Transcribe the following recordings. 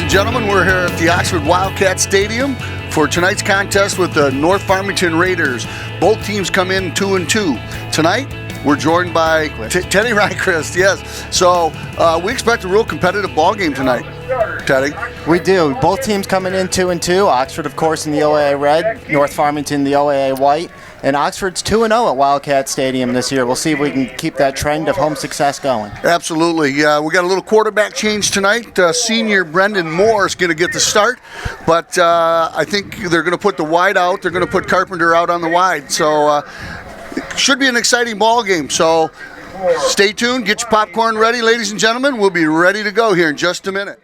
and gentlemen, we're here at the Oxford Wildcat Stadium for tonight's contest with the North Farmington Raiders. Both teams come in 2-2. Tonight, we're joined by Teddy Rychrist, yes. So we expect a real competitive ball game tonight, Teddy. We do. Both teams coming in 2-2. Oxford, of course, in the OAA red. North Farmington, the OAA white. And Oxford's 2-0 at Wildcat Stadium this year. We'll see if we can keep that trend of home success going. Absolutely. We got a little quarterback change tonight. Senior Brendan Moore is going to get the start, but I think they're going to put the wide out. They're going to put Carpenter out on the wide. So it should be an exciting ball game. So stay tuned. Get your popcorn ready, ladies and gentlemen. We'll be ready to go here in just a minute.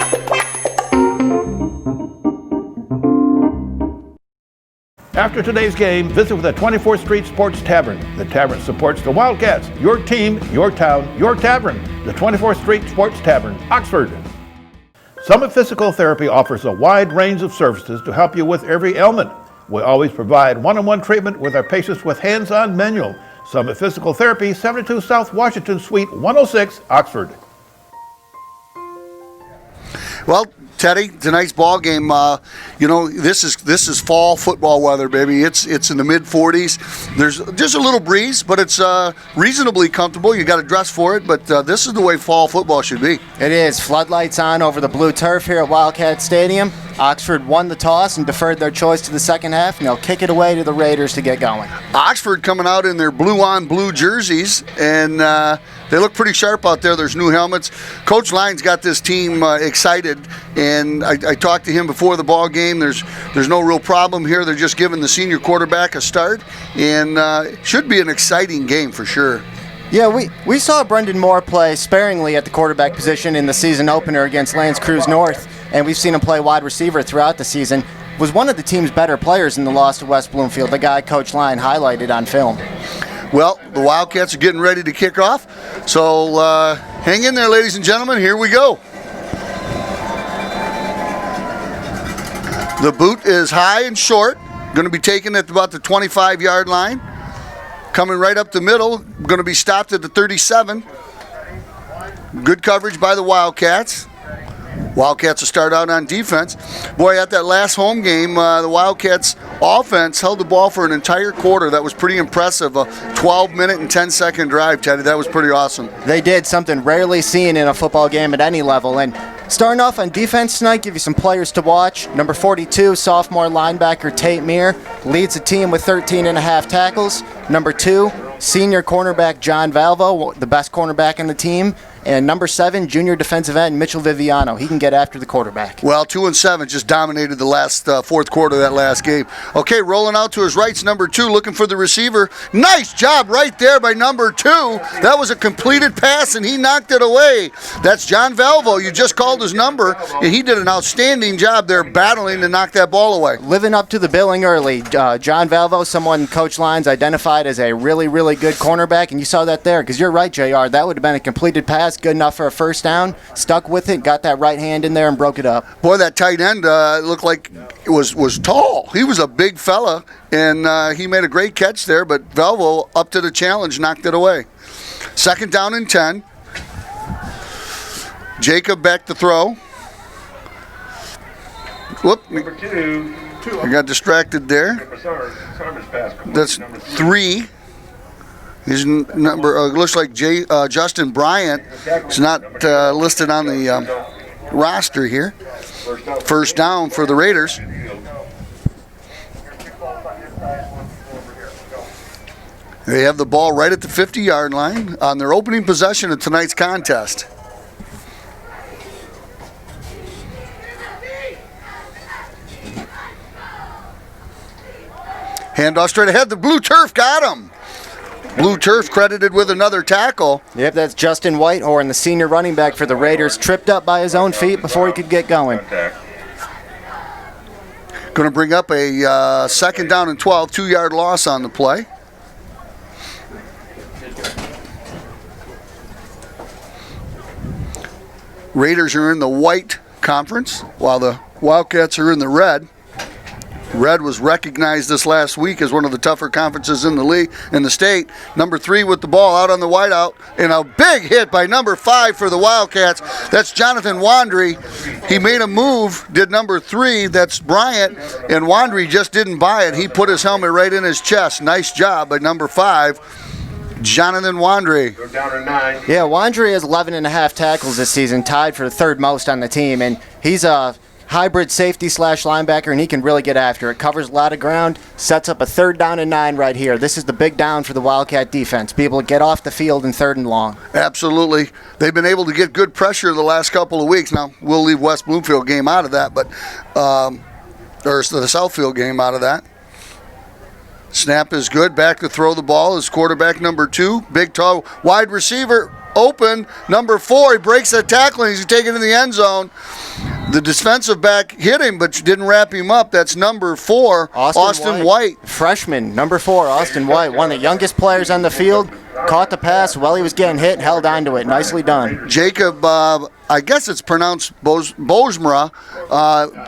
After today's game, visit with the 24th Street Sports Tavern. The tavern supports the Wildcats, your team, your town, your tavern. The 24th Street Sports Tavern, Oxford. Summit Physical Therapy offers a wide range of services to help you with every ailment. We always provide one-on-one treatment with our patients with hands-on manual. Summit Physical Therapy, 72 South Washington Suite, 106, Oxford. Well, Teddy, tonight's ball game, this is fall football weather, baby. It's in the mid-40s. There's just a little breeze, but it's reasonably comfortable. You got to dress for it, but this is the way fall football should be. It is. Floodlights on over the blue turf here at Wildcat Stadium. Oxford won the toss and deferred their choice to the second half, and they'll kick it away to the Raiders to get going. Oxford coming out in their blue-on-blue jerseys, and they look pretty sharp out there. There's new helmets. Coach Lyons got this team excited, and I talked to him before the ball game. There's no real problem here. They're just giving the senior quarterback a start, and should be an exciting game for sure. Yeah, we saw Brendan Moore play sparingly at the quarterback position in the season opener against L'Anse Creuse North, and we've seen him play wide receiver throughout the season. Was one of the team's better players in the loss to West Bloomfield, the guy Coach Lyon highlighted on film. Well, the Wildcats are getting ready to kick off, so hang in there, ladies and gentlemen. Here we go. The boot is high and short, going to be taken at about the 25-yard line. Coming right up the middle, going to be stopped at the 37. Good coverage by the Wildcats. Wildcats will start out on defense. Boy, at that last home game, the Wildcats offense held the ball for an entire quarter. That was pretty impressive. A 12-minute and 10-second drive, Teddy. That was pretty awesome. They did something rarely seen in a football game at any level. And starting off on defense tonight, give you some players to watch. Number 42, sophomore linebacker Tate Meir, leads the team with 13 and a half tackles. Number 2, senior cornerback John Valvo, the best cornerback in the team. And number 7, junior defensive end Mitchell Viviano. He can get after the quarterback. Well, 2-7 just dominated the last fourth quarter of that last game. Okay, rolling out to his right's number 2, looking for the receiver. Nice job right there by number 2. That was a completed pass, and he knocked it away. That's John Valvo. You just called his number, and he did an outstanding job there battling to knock that ball away. Living up to the billing early. John Valvo, someone Coach Lyons identified as a really, really good cornerback, and you saw that there, because you're right, JR. That would have been a completed pass. Good enough for a first down, stuck with it, got that right hand in there and broke it up. Boy, that tight end looked like it was tall. He was a big fella, and he made a great catch there, but Valvo, up to the challenge, knocked it away. Second down and 10. Jacob back to throw. Whoop. Number 2. I got distracted there. That's 3. His number looks like Justin Bryant is not listed on the roster here. First down for the Raiders. They have the ball right at the 50-yard line on their opening possession of tonight's contest. Handoff straight ahead. The blue turf got him. Blue turf credited with another tackle. Yep, that's Justin Whitehorn, the senior running back for the Raiders, tripped up by his own feet before he could get going. Going to bring up a second down and 12, 2-yard loss on the play. Raiders are in the white conference, while the Wildcats are in the red. Red was recognized this last week as one of the tougher conferences in the league, in the state. Number 3 with the ball out on the wideout, and a big hit by number 5 for the Wildcats. That's Jonathan Wandry. He made a move, did number 3, that's Bryant, and Wandry just didn't buy it. He put his helmet right in his chest. Nice job by number 5, Jonathan Wandry. Go down to 9. Yeah, Wandry has 11 and a half tackles this season, tied for the third most on the team, and he's a hybrid safety / linebacker, and he can really get after it. Covers a lot of ground, sets up a 3rd down and 9 right here. This is the big down for the Wildcat defense. Be able to get off the field in 3rd and long. Absolutely. They've been able to get good pressure the last couple of weeks. Now, we'll leave West Bloomfield game out of that, but or the Southfield game out of that. Snap is good. Back to throw the ball is quarterback number 2. Big, tall, wide receiver, open. Number 4, he breaks that tackle, and he's taken in the end zone. The defensive back hit him, but didn't wrap him up. That's number 4, Austin White. Freshman, number 4, Austin White, one of the youngest players on the field. Caught the pass while he was getting hit, held onto it. Nicely done. Jacob, I guess it's pronounced Bosmra,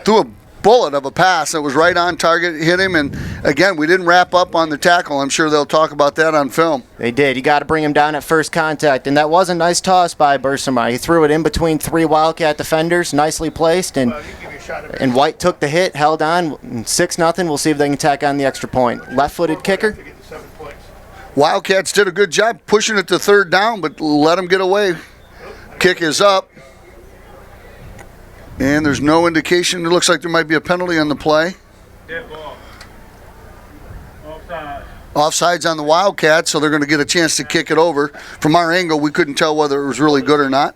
threw a bullet of a pass that was right on target, hit him, and again, we didn't wrap up on the tackle. I'm sure they'll talk about that on film. They did. You got to bring him down at first contact, and that was a nice toss by Bursama. He threw it in between 3 Wildcat defenders, nicely placed, and White took the hit, held on, 6-0. We'll see if they can tack on the extra point. Left-footed kicker. Wildcats did a good job pushing it to 3rd down, but let them get away. Kick is up. And there's no indication. It looks like there might be a penalty on the play. Dead ball. Offside. Offsides on the Wildcats, so they're going to get a chance to kick it over. From our angle, we couldn't tell whether it was really good or not.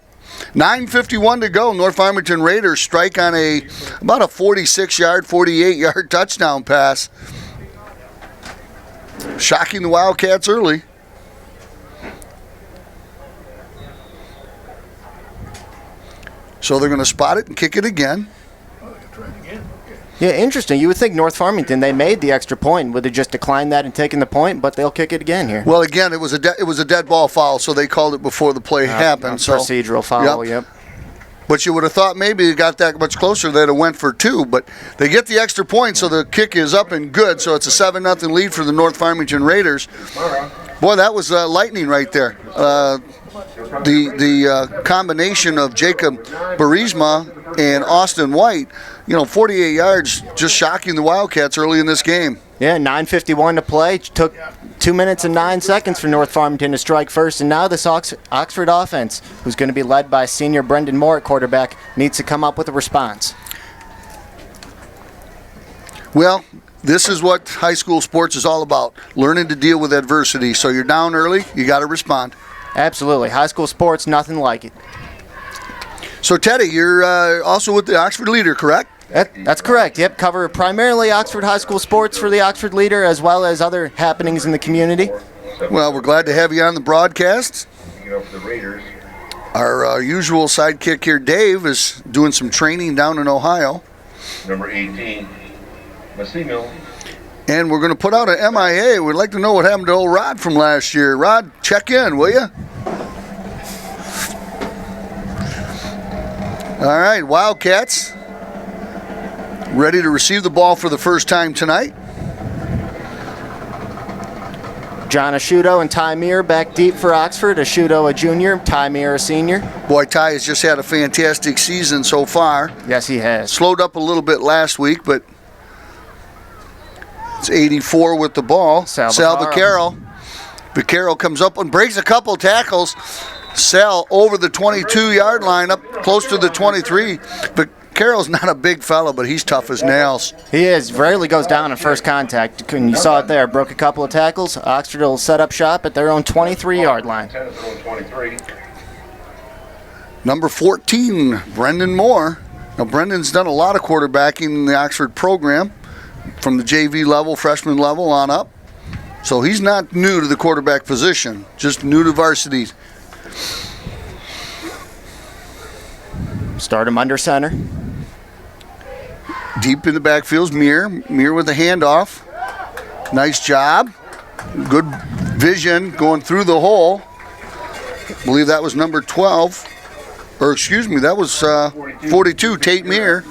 9:51 to go. North Farmington Raiders strike on about a 46-yard, 48-yard touchdown pass. Shocking the Wildcats early. So they're going to spot it and kick it again. Yeah, interesting. You would think North Farmington, they made the extra point and would have just declined that and taken the point, but they'll kick it again here. Well, again, it was a dead ball foul, so they called it before the play happened. So procedural foul, yep. But you would have thought maybe it got that much closer, they'd have went for 2. But they get the extra point, so the kick is up and good. So it's a 7-0 lead for the North Farmington Raiders. Boy, that was lightning right there. The combination of Jacob Barisma and Austin White, 48 yards, just shocking the Wildcats early in this game. Yeah, 9:51 to play. Took 2 minutes and 9 seconds for North Farmington to strike first, and now this Oxford offense, who's going to be led by senior Brendan Moore at quarterback, needs to come up with a response. Well, this is what high school sports is all about, learning to deal with adversity. So you're down early, you got to respond. Absolutely. High school sports, nothing like it. So, Teddy, you're also with the Oxford Leader, correct? That's correct. Yep, cover primarily Oxford high school sports for the Oxford Leader, as well as other happenings in the community. Well, we're glad to have you on the broadcast. Our usual sidekick here, Dave, is doing some training down in Ohio. Number 18, Massimo. And we're going to put out an MIA. We'd like to know what happened to old Rod from last year. Rod, check in, will you? All right, Wildcats ready to receive the ball for the first time tonight. John Asciuto and Ty Meir back deep for Oxford. Asciuto a junior, Ty Meir a senior. Boy, Ty has just had a fantastic season so far. Yes, he has. Slowed up a little bit last week, but it's 84 with the ball. Sal Vaccaro. Vaccaro comes up and breaks a couple tackles. Sal over the 22-yard line, up close to the 23. Vaccaro's not a big fellow, but he's tough as nails. He is. Rarely goes down in first contact. You saw it there. Broke a couple of tackles. Oxford will set up shop at their own 23-yard line. Number 14, Brendan Moore. Now, Brendan's done a lot of quarterbacking in the Oxford program, from the JV level, freshman level on up. So he's not new to the quarterback position, just new to varsity. Start him under center. Deep in the backfield's Meir. Meir with the handoff. Nice job. Good vision going through the hole. I believe that was number 12. Or excuse me, that was 42, Tate Meir.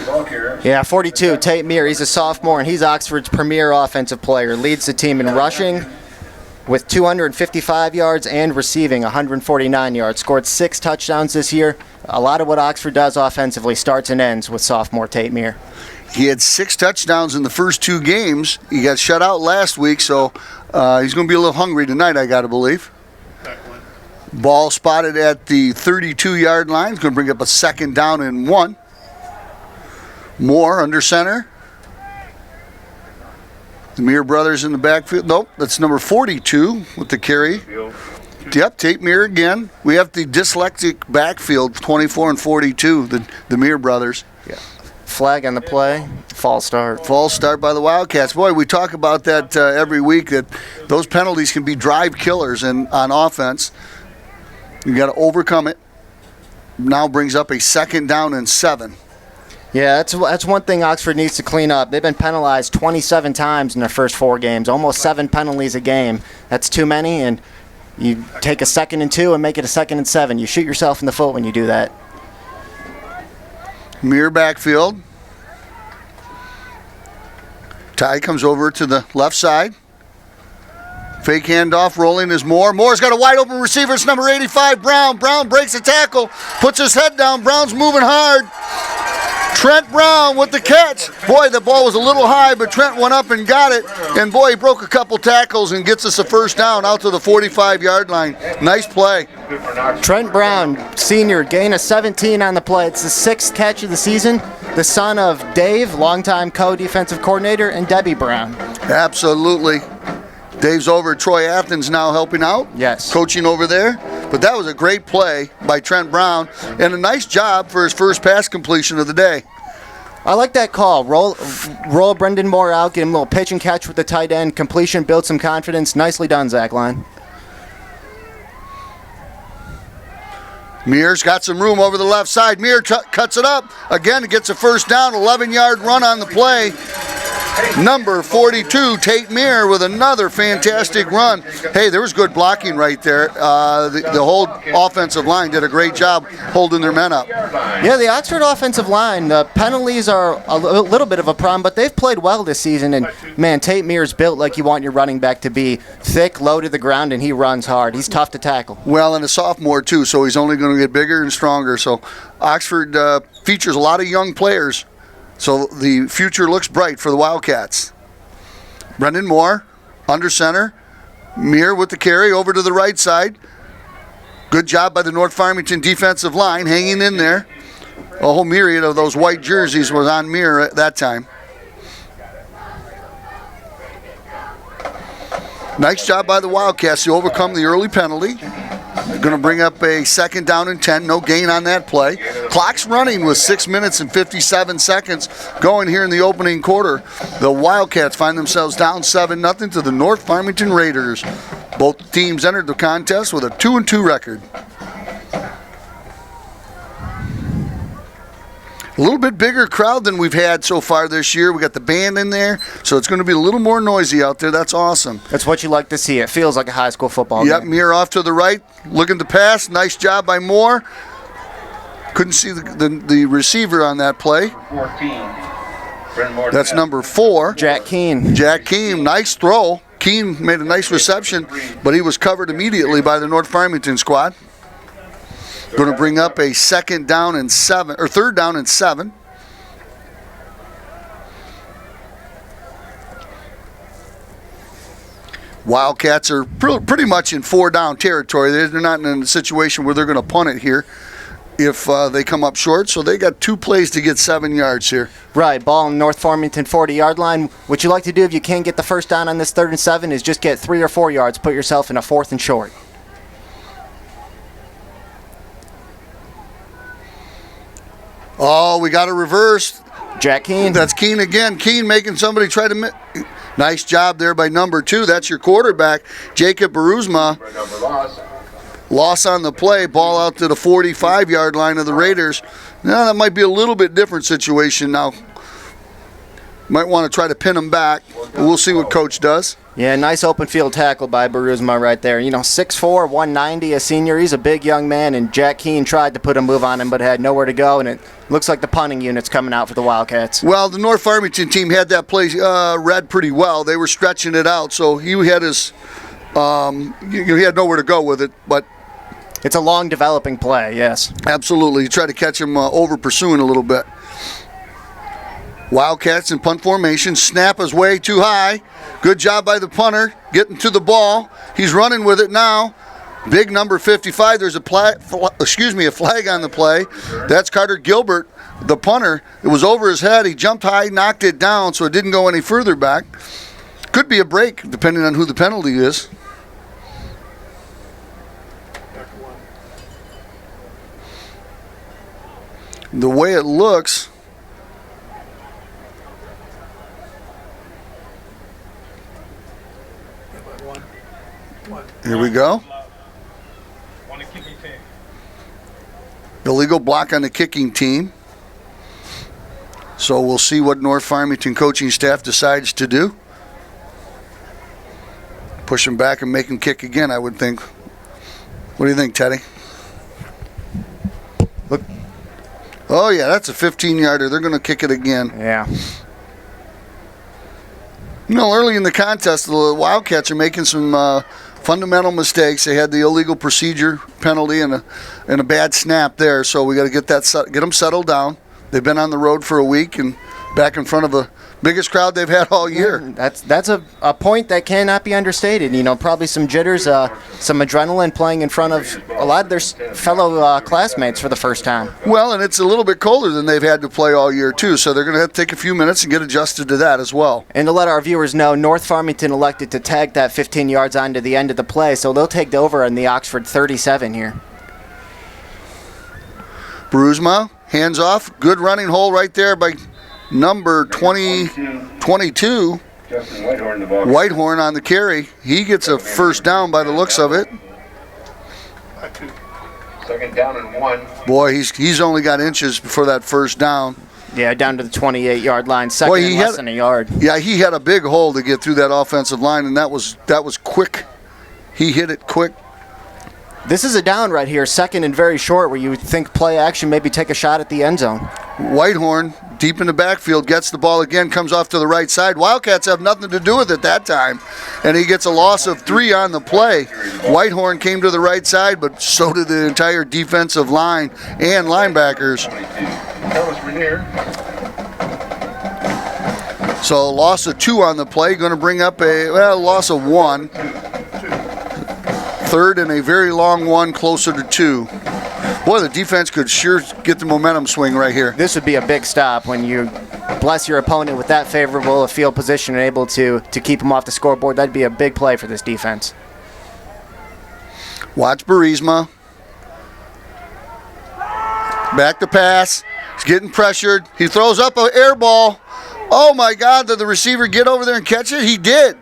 Ball carrier. Yeah, 42, Tate Meir. He's a sophomore, and he's Oxford's premier offensive player. Leads the team in rushing with 255 yards and receiving 149 yards. Scored 6 touchdowns this year. A lot of what Oxford does offensively starts and ends with sophomore Tate Meir. He had 6 touchdowns in the first 2 games. He got shut out last week, so he's going to be a little hungry tonight, I got to believe. Ball spotted at the 32-yard line. He's going to bring up a 2nd down and 1. Moore under center. The Meir brothers in the backfield. Nope, that's number 42 with the carry. Yep, Tate Meir again. We have the dyslexic backfield, 24 and 42, the Meir brothers. Yeah. Flag on the play. False start. False start by the Wildcats. Boy, we talk about that every week, that those penalties can be drive killers on offense. You got to overcome it. Now brings up a 2nd down and 7. Yeah, that's one thing Oxford needs to clean up. They've been penalized 27 times in their first 4 games, almost 7 penalties a game. That's too many, and you take a 2nd and 2 and make it a 2nd and 7. You shoot yourself in the foot when you do that. Meir backfield. Ty comes over to the left side. Fake handoff, rolling is Moore. Moore's got a wide open receiver. It's number 85, Brown. Brown breaks a tackle, puts his head down. Brown's moving hard. Trent Brown with the catch. Boy, the ball was a little high, but Trent went up and got it. And boy, he broke a couple tackles and gets us a 1st down out to the 45-yard line. Nice play. Trent Brown, senior, gain of 17 on the play. It's the 6th catch of the season. The son of Dave, longtime co-defensive coordinator, and Debbie Brown. Absolutely. Dave's over at Troy Athens now helping out. Yes. Coaching over there. But that was a great play by Trent Brown and a nice job for his first pass completion of the day. I like that call. Roll Brendan Moore out, get him a little pitch and catch with the tight end. Completion, build some confidence. Nicely done, Zach Line. Meir's got some room over the left side. Meir cuts it up. Again, gets a 1st down, 11-yard run on the play. Number 42, Tate Meir, with another fantastic run. Hey, there was good blocking right there. The whole offensive line did a great job holding their men up. Yeah, the Oxford offensive line, the penalties are a little bit of a problem, but they've played well this season. And, man, Tate Meir's built like you want your running back to be. Thick, low to the ground, and he runs hard. He's tough to tackle. Well, and a sophomore, too, so he's only going to get bigger and stronger. So Oxford features a lot of young players. So the future looks bright for the Wildcats. Brendan Moore, under center. Meir with the carry over to the right side. Good job by the North Farmington defensive line, hanging in there. A whole myriad of those white jerseys was on Meir at that time. Nice job by the Wildcats to overcome the early penalty. Going to bring up a 2nd down and 10. No gain on that play. Clock's running with 6 minutes and 57 seconds going here in the opening quarter. The Wildcats find themselves down 7-0 to the North Farmington Raiders. Both teams entered the contest with a 2-2 record. A little bit bigger crowd than we've had so far this year. We got the band in there, so it's going to be a little more noisy out there. That's awesome. That's what you like to see. It feels like a high school football Yep, game. Meir off to the right, looking to pass. Nice job by Moore. Couldn't see the receiver on that play. 14. That's number 4. Jack Keene. Jack Keene, nice throw. Keene made a nice reception, but he was covered immediately by the North Farmington squad. Going to bring up a 3rd down and 7. Wildcats are pretty much in 4-down territory. They're not in a situation where they're going to punt it here if they come up short. So they got 2 plays to get 7 yards here. Right, ball in North Farmington 40-yard line. What you like to do if you can't get the 1st down on this 3rd and 7 is just get 3 or 4 yards. Put yourself in a 4th and short. Oh, we got a reverse. Jack Keene. That's Keene again. Keene making somebody try to nice job there by number 2. That's your quarterback, Jacob Baruzma. Loss on the play. Ball out to the 45-yard line of the Raiders. Now that might be a little bit different situation now. Might want to try to pin him back. We'll see what Coach does. Yeah, nice open field tackle by Baruzma right there. 6'4", 190, a senior. He's a big young man, and Jack Keane tried to put a move on him but had nowhere to go, and it looks like the punting unit's coming out for the Wildcats. Well, the North Farmington team had that play read pretty well. They were stretching it out, so he had his he had nowhere to go with it, but it's a long developing play, yes. absolutely. You try to catch him over pursuing a little bit. Wildcats in punt formation. Snap is way too high. Good job by the punter getting to the ball. He's running with it now. Big number 55. There's a flag on the play. That's Carter Gilbert, the punter. It was over his head. He jumped high, knocked it down, so it didn't go any further back. Could be a break, depending on who the penalty is. The way it looks, here we go. Illegal block on the kicking team. So we'll see what North Farmington coaching staff decides to do. Push him back and make him kick again, I would think. What do you think, Teddy? Look. Oh, yeah, that's a 15-yarder. They're going to kick it again. Yeah. Early in the contest, the Wildcats are making some fundamental mistakes. They had the illegal procedure penalty and a bad snap there, so we got to get them settled down. They've been on the road for a week and back in front of the biggest crowd they've had all year. That's a point that cannot be understated. Probably some jitters, some adrenaline playing in front of a lot of their fellow classmates for the first time. Well, and it's a little bit colder than they've had to play all year, too, so they're going to have to take a few minutes and get adjusted to that as well. And to let our viewers know, North Farmington elected to tag that 15 yards onto the end of the play, so they'll take over in the Oxford 37 here. Baruzma, hands off. Good running hole right there by number 22. Whitehorn on the carry. He gets a first down by the looks of it. Second down and 1. Boy, he's only got inches before that first down. Yeah, down to the 28-yard line. Second and less than a yard. Yeah, he had a big hole to get through that offensive line, and that was quick. He hit it quick. This is a down right here, second and very short, where you would think play action, maybe take a shot at the end zone. Whitehorn, deep in the backfield, gets the ball again, comes off to the right side. Wildcats have nothing to do with it that time, and he gets a loss of 3 on the play. Whitehorn came to the right side, but so did the entire defensive line and linebackers. That was Rainier. So a loss of 2 on the play, going to bring up a loss of 1. Third and a very long one, closer to 2. Boy, the defense could sure get the momentum swing right here. This would be a big stop when you bless your opponent with that favorable a field position and able to keep him off the scoreboard. That'd be a big play for this defense. Watch Baruzma. Back to pass. He's getting pressured. He throws up an air ball. Oh, my God, did the receiver get over there and catch it? He did.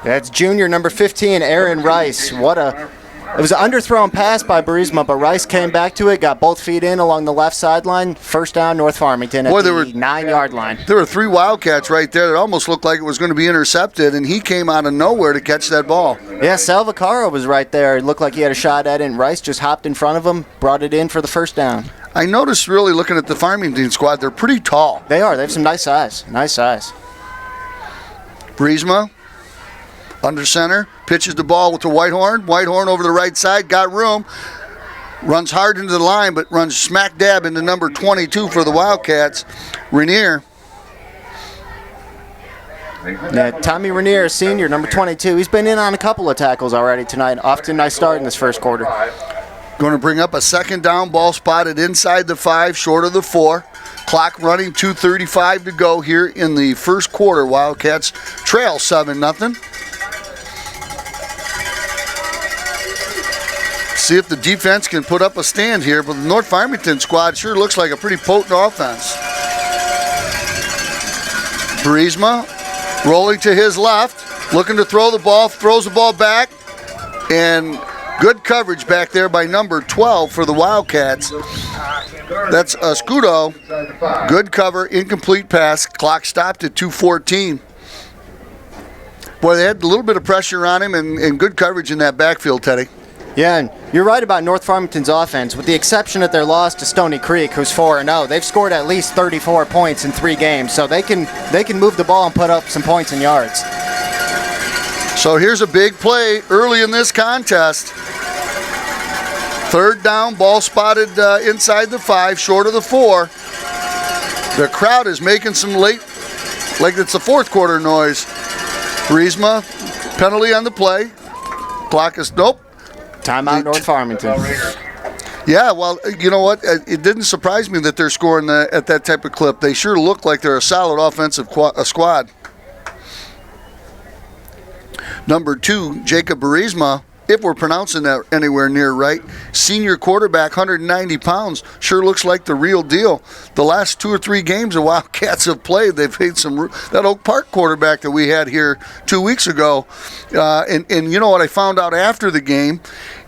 That's junior number 15, Aaron Rice. It was an underthrown pass by Baruzma, but Rice came back to it, got both feet in along the left sideline. First down, North Farmington at the 9-yard line. There were 3 Wildcats right there that almost looked like it was going to be intercepted, and he came out of nowhere to catch that ball. Yeah, Salvacaro was right there. It looked like he had a shot at it, and Rice just hopped in front of him, brought it in for the first down. I noticed really looking at the Farmington squad, they're pretty tall. They are. They have some nice size. Nice size. Baruzma. Under center, pitches the ball with the Whitehorn. Whitehorn over the right side, got room. Runs hard into the line, but runs smack dab into number 22 for the Wildcats. Rainier. Yeah, Tommy Rainier, senior, number 22. He's been in on a couple of tackles already tonight. Off to a nice start in this first quarter. Going to bring up a second down, ball spotted inside the 5, short of the 4. Clock running, 2:35 to go here in the first quarter. Wildcats trail 7-0. See if the defense can put up a stand here, but the North Farmington squad sure looks like a pretty potent offense. Baruzma rolling to his left, looking to throw the ball, throws the ball back, and good coverage back there by number 12 for the Wildcats. That's Scudo. Inside the 5. Good cover, incomplete pass. Clock stopped at 2:14. Boy, they had a little bit of pressure on him and good coverage in that backfield, Teddy. Yeah, and you're right about North Farmington's offense. With the exception of their loss to Stony Creek, who's 4-0, they've scored at least 34 points in 3 games, so they can move the ball and put up some points and yards. So here's a big play early in this contest. 3rd down, ball spotted inside the 5, short of the 4. The crowd is making some late, like it's the 4th quarter noise. Burisma, penalty on the play. Clock is, nope. Timeout, North Farmington. Yeah, well, you know what? It didn't surprise me that they're scoring at that type of clip. They sure look like they're a solid offensive squad. Number 2, Jacob Burisma, if we're pronouncing that anywhere near right, senior quarterback, 190 pounds, sure looks like the real deal. The last 2 or 3 games the Wildcats have played, they've hit that Oak Park quarterback that we had here 2 weeks ago. And you know what I found out after the game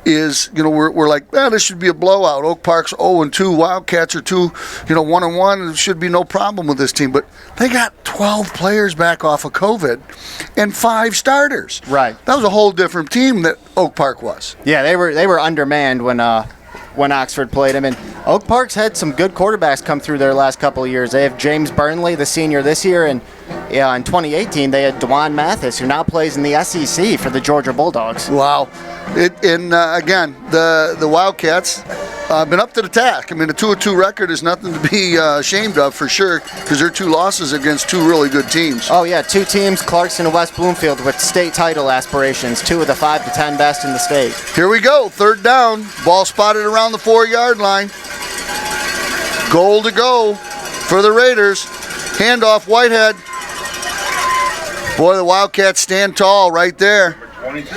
is, you know, we're like, this should be a blowout. Oak Park's 0-2, Wildcats are 1-1. There should be no problem with this team. But they got 12 players back off of COVID and 5 starters. Right. That was a whole different team that Oak Park was. Yeah, they were undermanned when Oxford played them. And Oak Park's had some good quarterbacks come through their last couple of years. They have James Burnley, the senior this year, and in 2018 they had DeJuan Mathis, who now plays in the SEC for the Georgia Bulldogs. Wow. Again, the Wildcats been up to the task. I mean, a 2-2 record is nothing to be ashamed of for sure, because they're 2 losses against 2 really good teams. Oh yeah, 2 teams, Clarkson and West Bloomfield, with state title aspirations, 2 of the 5 to 10 best in the state. Here we go, 3rd down, ball spotted around the 4-yard line. Goal to go for the Raiders. Handoff, Whitehead. Boy, the Wildcats stand tall right there. Number 22.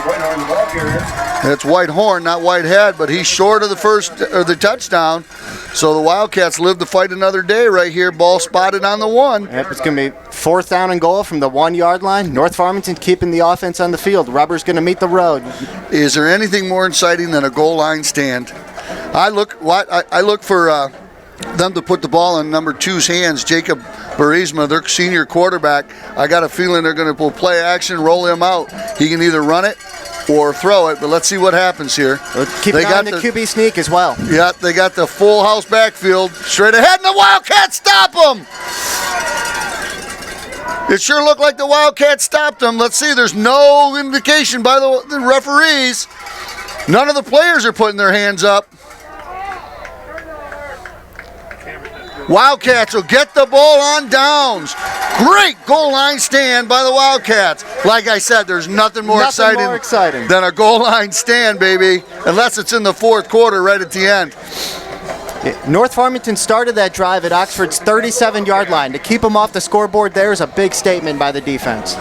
Whitehorn, the ball carrier. It's Whitehorn, not Whitehead, but he's short of the touchdown. So the Wildcats live to fight another day right here. Ball spotted on the 1. Yep, it's going to be 4th down and goal from the 1-yard line. North Farmington keeping the offense on the field. Rubber's going to meet the road. Is there anything more exciting than a goal line stand? I look for them to put the ball in number 2's hands, Jacob Burisma, their senior quarterback. I got a feeling they're going to play action, roll him out. He can either run it or throw it, but let's see what happens here. Keep an eye on the QB sneak as well. Yeah, they got the full house backfield straight ahead, and the Wildcats stop them. It sure looked like the Wildcats stopped them. Let's see, there's no indication by the referees. None of the players are putting their hands up. Wildcats will get the ball on downs. Great goal line stand by the Wildcats. Like I said, there's nothing more exciting than a goal line stand, baby, unless it's in the 4th quarter right at the end. North Farmington started that drive at Oxford's 37-yard line. To keep them off the scoreboard there is a big statement by the defense.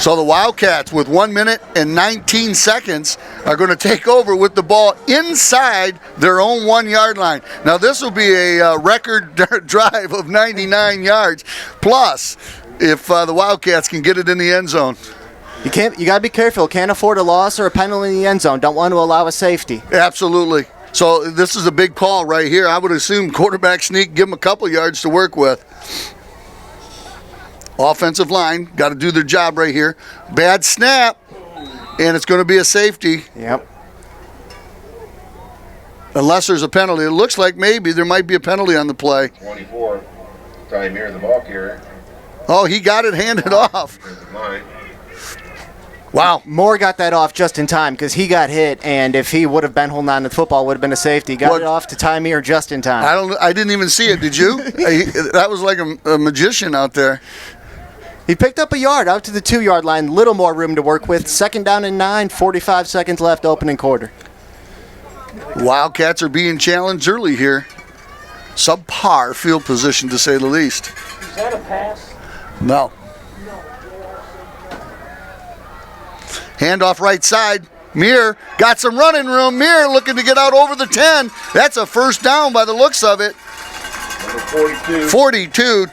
So the Wildcats, with 1 minute and 19 seconds, are going to take over with the ball inside their own 1-yard line. Now this will be a record drive of 99 yards. Plus, if the Wildcats can get it in the end zone. You got to be careful. Can't afford a loss or a penalty in the end zone. Don't want to allow a safety. Absolutely. So this is a big call right here. I would assume quarterback sneak, give them a couple yards to work with. Offensive line, got to do their job right here. Bad snap, and it's going to be a safety. Yep. Unless there's a penalty. It looks like maybe there might be a penalty on the play. 24. Time here, the ball carrier. Oh, he got it handed off. Wow. Moore got that off just in time because he got hit, and if he would have been holding on to the football, would have been a safety. Got it off to Tymir just in time. I didn't even see it. Did you? That was like a magician out there. He picked up a yard out to the 2-yard line. Little more room to work with. 2nd down and 9, 45 seconds left, opening quarter. Wildcats are being challenged early here. Subpar field position, to say the least. Is that a pass? No. Handoff right side. Muir got some running room. Muir looking to get out over the 10. That's a 1st down by the looks of it. Number 42. 42.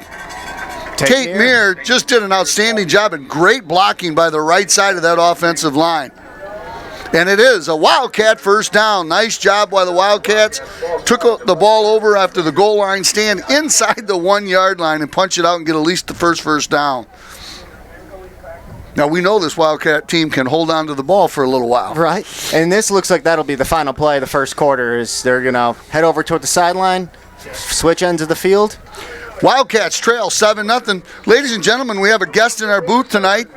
Tate Muir just did an outstanding job and great blocking by the right side of that offensive line. And it is a Wildcat first down. Nice job by the Wildcats. Took the ball over after the goal line stand inside the 1 yard line and punch it out and get at least the first down. Now, we know this Wildcat team can hold on to the ball for a little while. Right. And this looks like that'll be the final play of the first quarter. Is they're going to head over toward the sideline, switch ends of the field. Wildcats trail 7-0. Ladies and gentlemen, we have a guest in our booth tonight.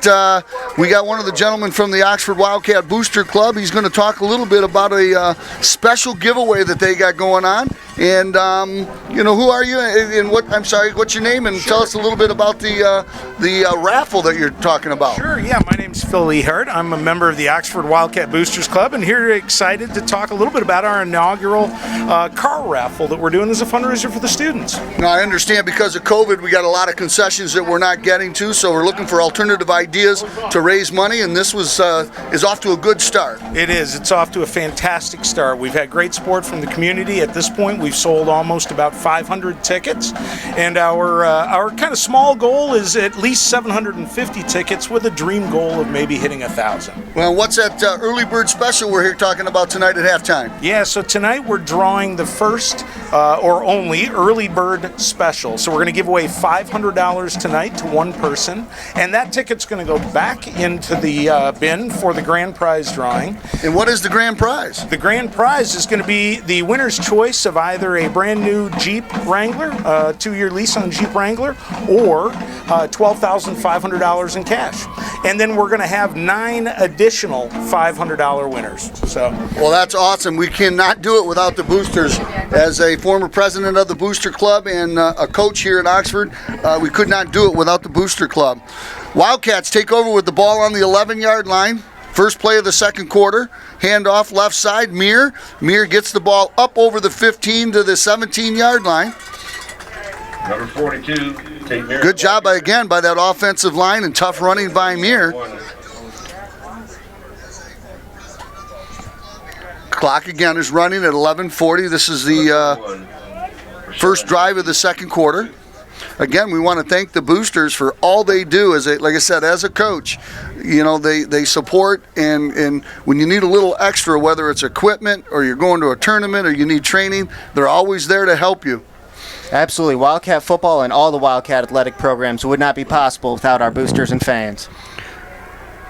We got one of the gentlemen from the Oxford Wildcat Booster Club. He's going to talk a little bit about a special giveaway that they got going on. And who are you? And what's your name? And tell us a little bit about the raffle that you're talking about. Sure. Yeah, my name's Phil Lehart. I'm a member of the Oxford Wildcat Boosters Club, and here excited to talk a little bit about our inaugural car raffle that we're doing as a fundraiser for the students. Now, I understand because of COVID, we got a lot of concessions that we're not getting to, so we're looking for alternative ideas to raise money, and this is off to a good start. It is. It's off to a fantastic start. We've had great support from the community. At this point, we've sold almost about 500 tickets, and our kind of small goal is at least 750 tickets with a dream goal of maybe hitting 1,000. Well, what's that early bird special we're here talking about tonight at halftime? Yeah, so tonight we're drawing the first or only early bird special. So we're going to give away $500 tonight to one person, and that ticket's going to go back into the bin for the grand prize drawing. And what is the grand prize? The grand prize is going to be the winner's choice of either a brand new Jeep Wrangler, 2-year lease on Jeep Wrangler, or $12,500 in cash. And then we're going to have 9 additional $500 winners. Well, that's awesome. We cannot do it without the boosters. As a former president of the Booster Club and a coach here at Oxford, we could not do it without the Booster Club. Wildcats take over with the ball on the 11-yard line. First play of the second quarter. Handoff left side, Mir. Mir gets the ball up over the 15 to the 17-yard line. Number 42, take Mir. Good job by that offensive line and tough running by Mir. Clock again is running at 11:40. This is the first drive of the second quarter. Again, we want to thank the boosters for all they do. Like I said, as a coach, they support, and when you need a little extra, whether it's equipment or you're going to a tournament or you need training, they're always there to help you. Absolutely. Wildcat football and all the Wildcat athletic programs would not be possible without our boosters and fans.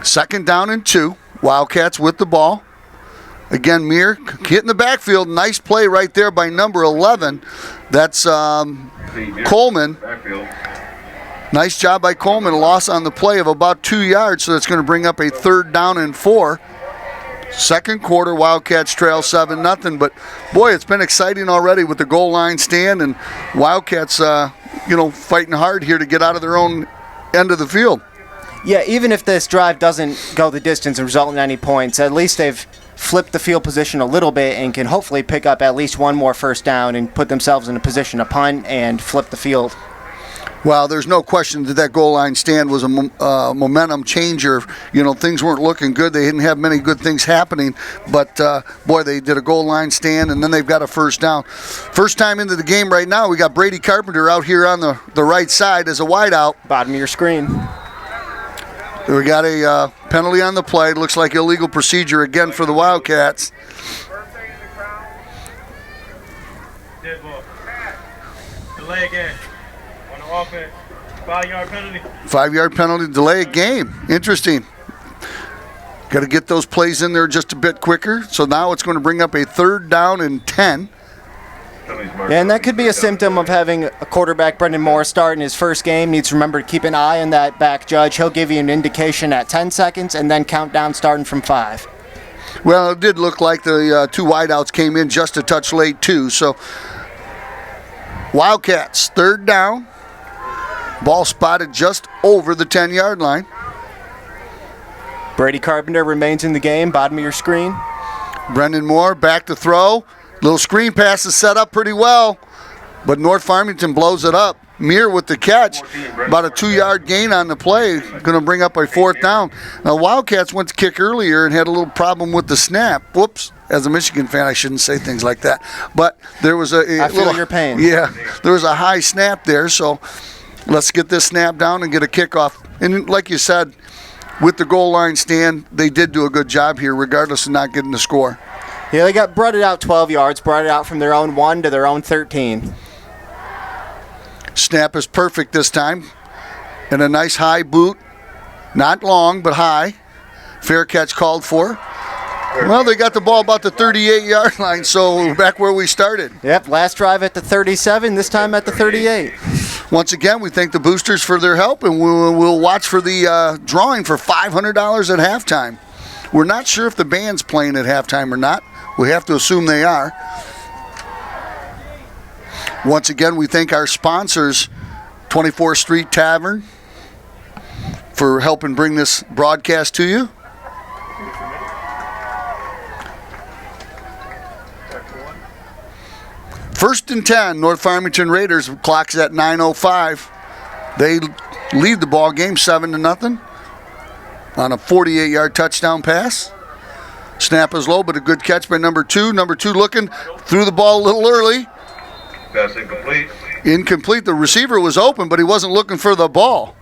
Second down and 2. Wildcats with the ball. Again, Mir hitting the backfield. Nice play right there by number 11. That's Coleman. Nice job by Coleman. A loss on the play of about 2 yards, so that's going to bring up a 3rd down and 4. Second quarter, Wildcats trail 7-0. But, boy, it's been exciting already with the goal line stand, and Wildcats, fighting hard here to get out of their own end of the field. Yeah, even if this drive doesn't go the distance and result in any points, at least they've flipped the field position a little bit and can hopefully pick up at least one more first down and put themselves in a position to punt and flip the field. Well, there's no question that goal line stand was a momentum changer. Things weren't looking good. They didn't have many good things happening. But, boy, they did a goal line stand, and then they've got a first down. First time into the game right now, we got Brady Carpenter out here on the right side as a wideout. Bottom of your screen. We got a penalty on the play. Looks like illegal procedure again for the Wildcats. Delay again. On the offense. 5-yard penalty. 5-yard penalty, delay a game. Interesting. Got to get those plays in there just a bit quicker. So now it's going to bring up a 3rd down and 10. And that could be a symptom of having a quarterback, Brendan Moore, start in his first game. Needs to remember to keep an eye on that back judge. He'll give you an indication at 10 seconds and then count down starting from 5. Well, it did look like the 2 wideouts came in just a touch late, too. So, Wildcats, 3rd down. Ball spotted just over the 10-yard line. Brady Carpenter remains in the game, bottom of your screen. Brendan Moore back to throw. Little screen pass is set up pretty well, but North Farmington blows it up. Mir with the catch, about a 2-yard gain on the play, going to bring up a 4th down. Now, Wildcats went to kick earlier and had a little problem with the snap. Whoops. As a Michigan fan, I shouldn't say things like that. But there was I feel your pain. Yeah, there was a high snap there, so let's get this snap down and get a kickoff. And like you said, with the goal line stand. They did do a good job here, regardless of not getting the score. Yeah, they brought it out 12 yards, brought it out from their own 1 to their own 13. Snap is perfect this time. And a nice high boot. Not long, but high. Fair catch called for. Well, they got the ball about the 38-yard line, so back where we started. Yep, last drive at the 37, this time at the 38. Once again, we thank the boosters for their help, and we'll watch for the drawing for $500 at halftime. We're not sure if the band's playing at halftime or not. We have to assume they are. Once again, we thank our sponsors, 24th Street Tavern, for helping bring this broadcast to you. First and 10, North Farmington Raiders. Clock's at 9:05. They lead the ball game 7-0 on a 48-yard touchdown pass. Snap is low, but a good catch by number 2. Number 2 looking, threw the ball a little early. Pass incomplete. Incomplete. The receiver was open, but he wasn't looking for the ball.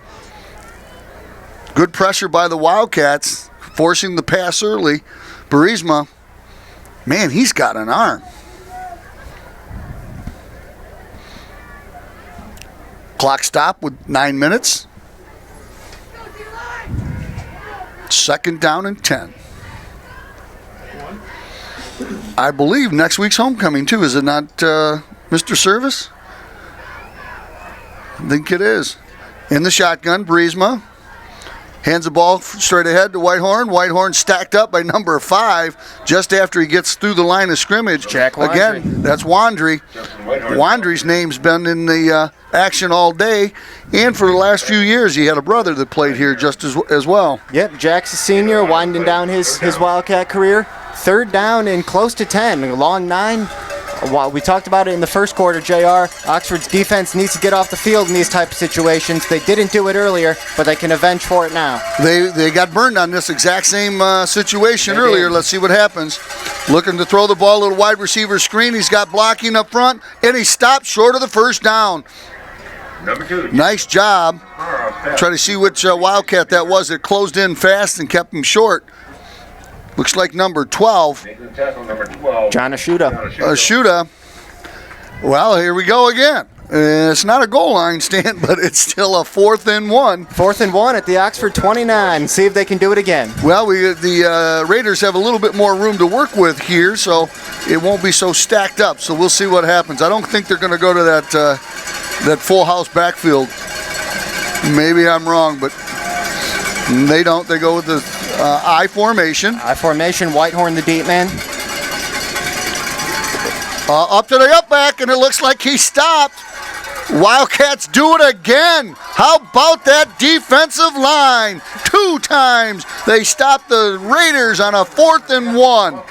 Good pressure by the Wildcats, forcing the pass early. Burisma, man, he's got an arm. Clock stop with 9 minutes. Second down and 10. I believe next week's homecoming too, is it not, Mr. Service? I think it is. In the shotgun, Burisma hands the ball straight ahead to Whitehorn. Whitehorn stacked up by number 5 just after he gets through the line of scrimmage. Jack Wandry. Again, that's Wandry. Wandry's name's been in the action all day, and for the last few years he had a brother that played here just as well. Yep, Jack's a senior, winding down his Wildcat career. Third down and close to 10, a long 9. We talked about it in the first quarter, JR. Oxford's defense needs to get off the field in these type of situations. They didn't do it earlier, but they can avenge for it now. They got burned on this exact same situation earlier. Let's see what happens. Looking to throw the ball, little wide receiver screen. He's got blocking up front, and he stopped short of the first down. Number 2. Nice job. Try to see which Wildcat that was that closed in fast and kept him short. Looks like number 12. Making the tackle, number 12. John Ashuta. Ashuta. Well, here we go again. It's not a goal line stand, but it's still a 4th and 1. 4th and 1 at the Oxford 29. See if they can do it again. Well, the Raiders have a little bit more room to work with here, so it won't be so stacked up. So we'll see what happens. I don't think they're going to go to that full house backfield. Maybe I'm wrong, but they don't. They go with the I formation. I formation, Whitehorn the deep man. Up to the up back, and it looks like he stopped. Wildcats do it again. How about that defensive line? 2 times they stopped the Raiders on a 4th and 1.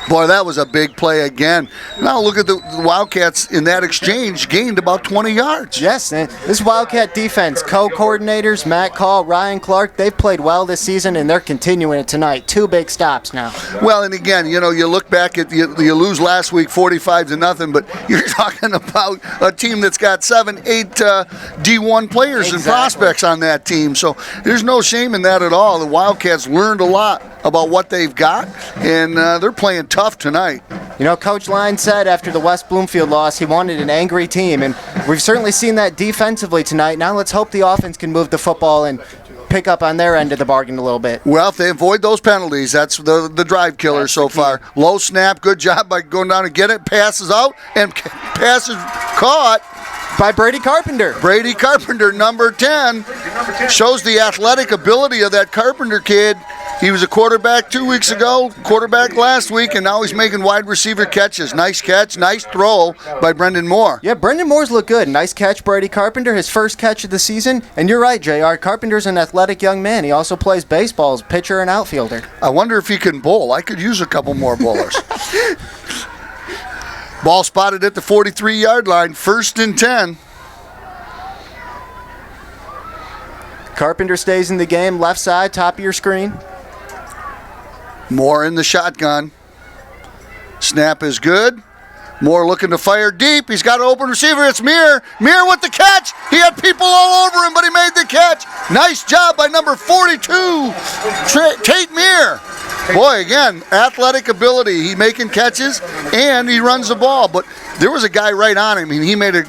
Boy, that was a big play again. Now look at the Wildcats in that exchange gained about 20 yards. Yes, and this Wildcat defense, co-coordinators, Matt Call, Ryan Clark, they've played well this season, and they're continuing it tonight. 2 big stops now. Well, and again, you look back at you lose last week 45-0, but you're talking about a team that's got 7, 8 D1 players and prospects on that team. So there's no shame in that at all. The Wildcats learned a lot about what they've got, and they're playing tough tonight. Coach Line said after the West Bloomfield loss he wanted an angry team, and we've certainly seen that defensively tonight. Now let's hope the offense can move the football and pick up on their end of the bargain a little bit. Well, if they avoid those penalties, that's the drive killer so far. Low snap, good job by going down and get it, passes out, and passes caught by Brady Carpenter. Brady Carpenter, number 10, shows the athletic ability of that Carpenter kid. He was a quarterback 2 weeks ago, quarterback last week, and now he's making wide receiver catches. Nice catch, nice throw by Brendan Moore. Yeah, Brendan Moore's look good. Nice catch, Brady Carpenter, his first catch of the season. And you're right, JR. Carpenter's an athletic young man. He also plays baseball as pitcher and outfielder. I wonder if he can bowl. I could use a couple more bowlers. Ball spotted at the 43-yard line, 1st and 10. Carpenter stays in the game, left side, top of your screen. Moore in the shotgun. Snap is good. Moore looking to fire deep. He's got an open receiver. It's Muir. Muir with the catch. He had people all over him, but he made the catch. Nice job by number 42, Tate Muir. Boy, again, athletic ability. He's making catches, and he runs the ball. But there was a guy right on him, and he made a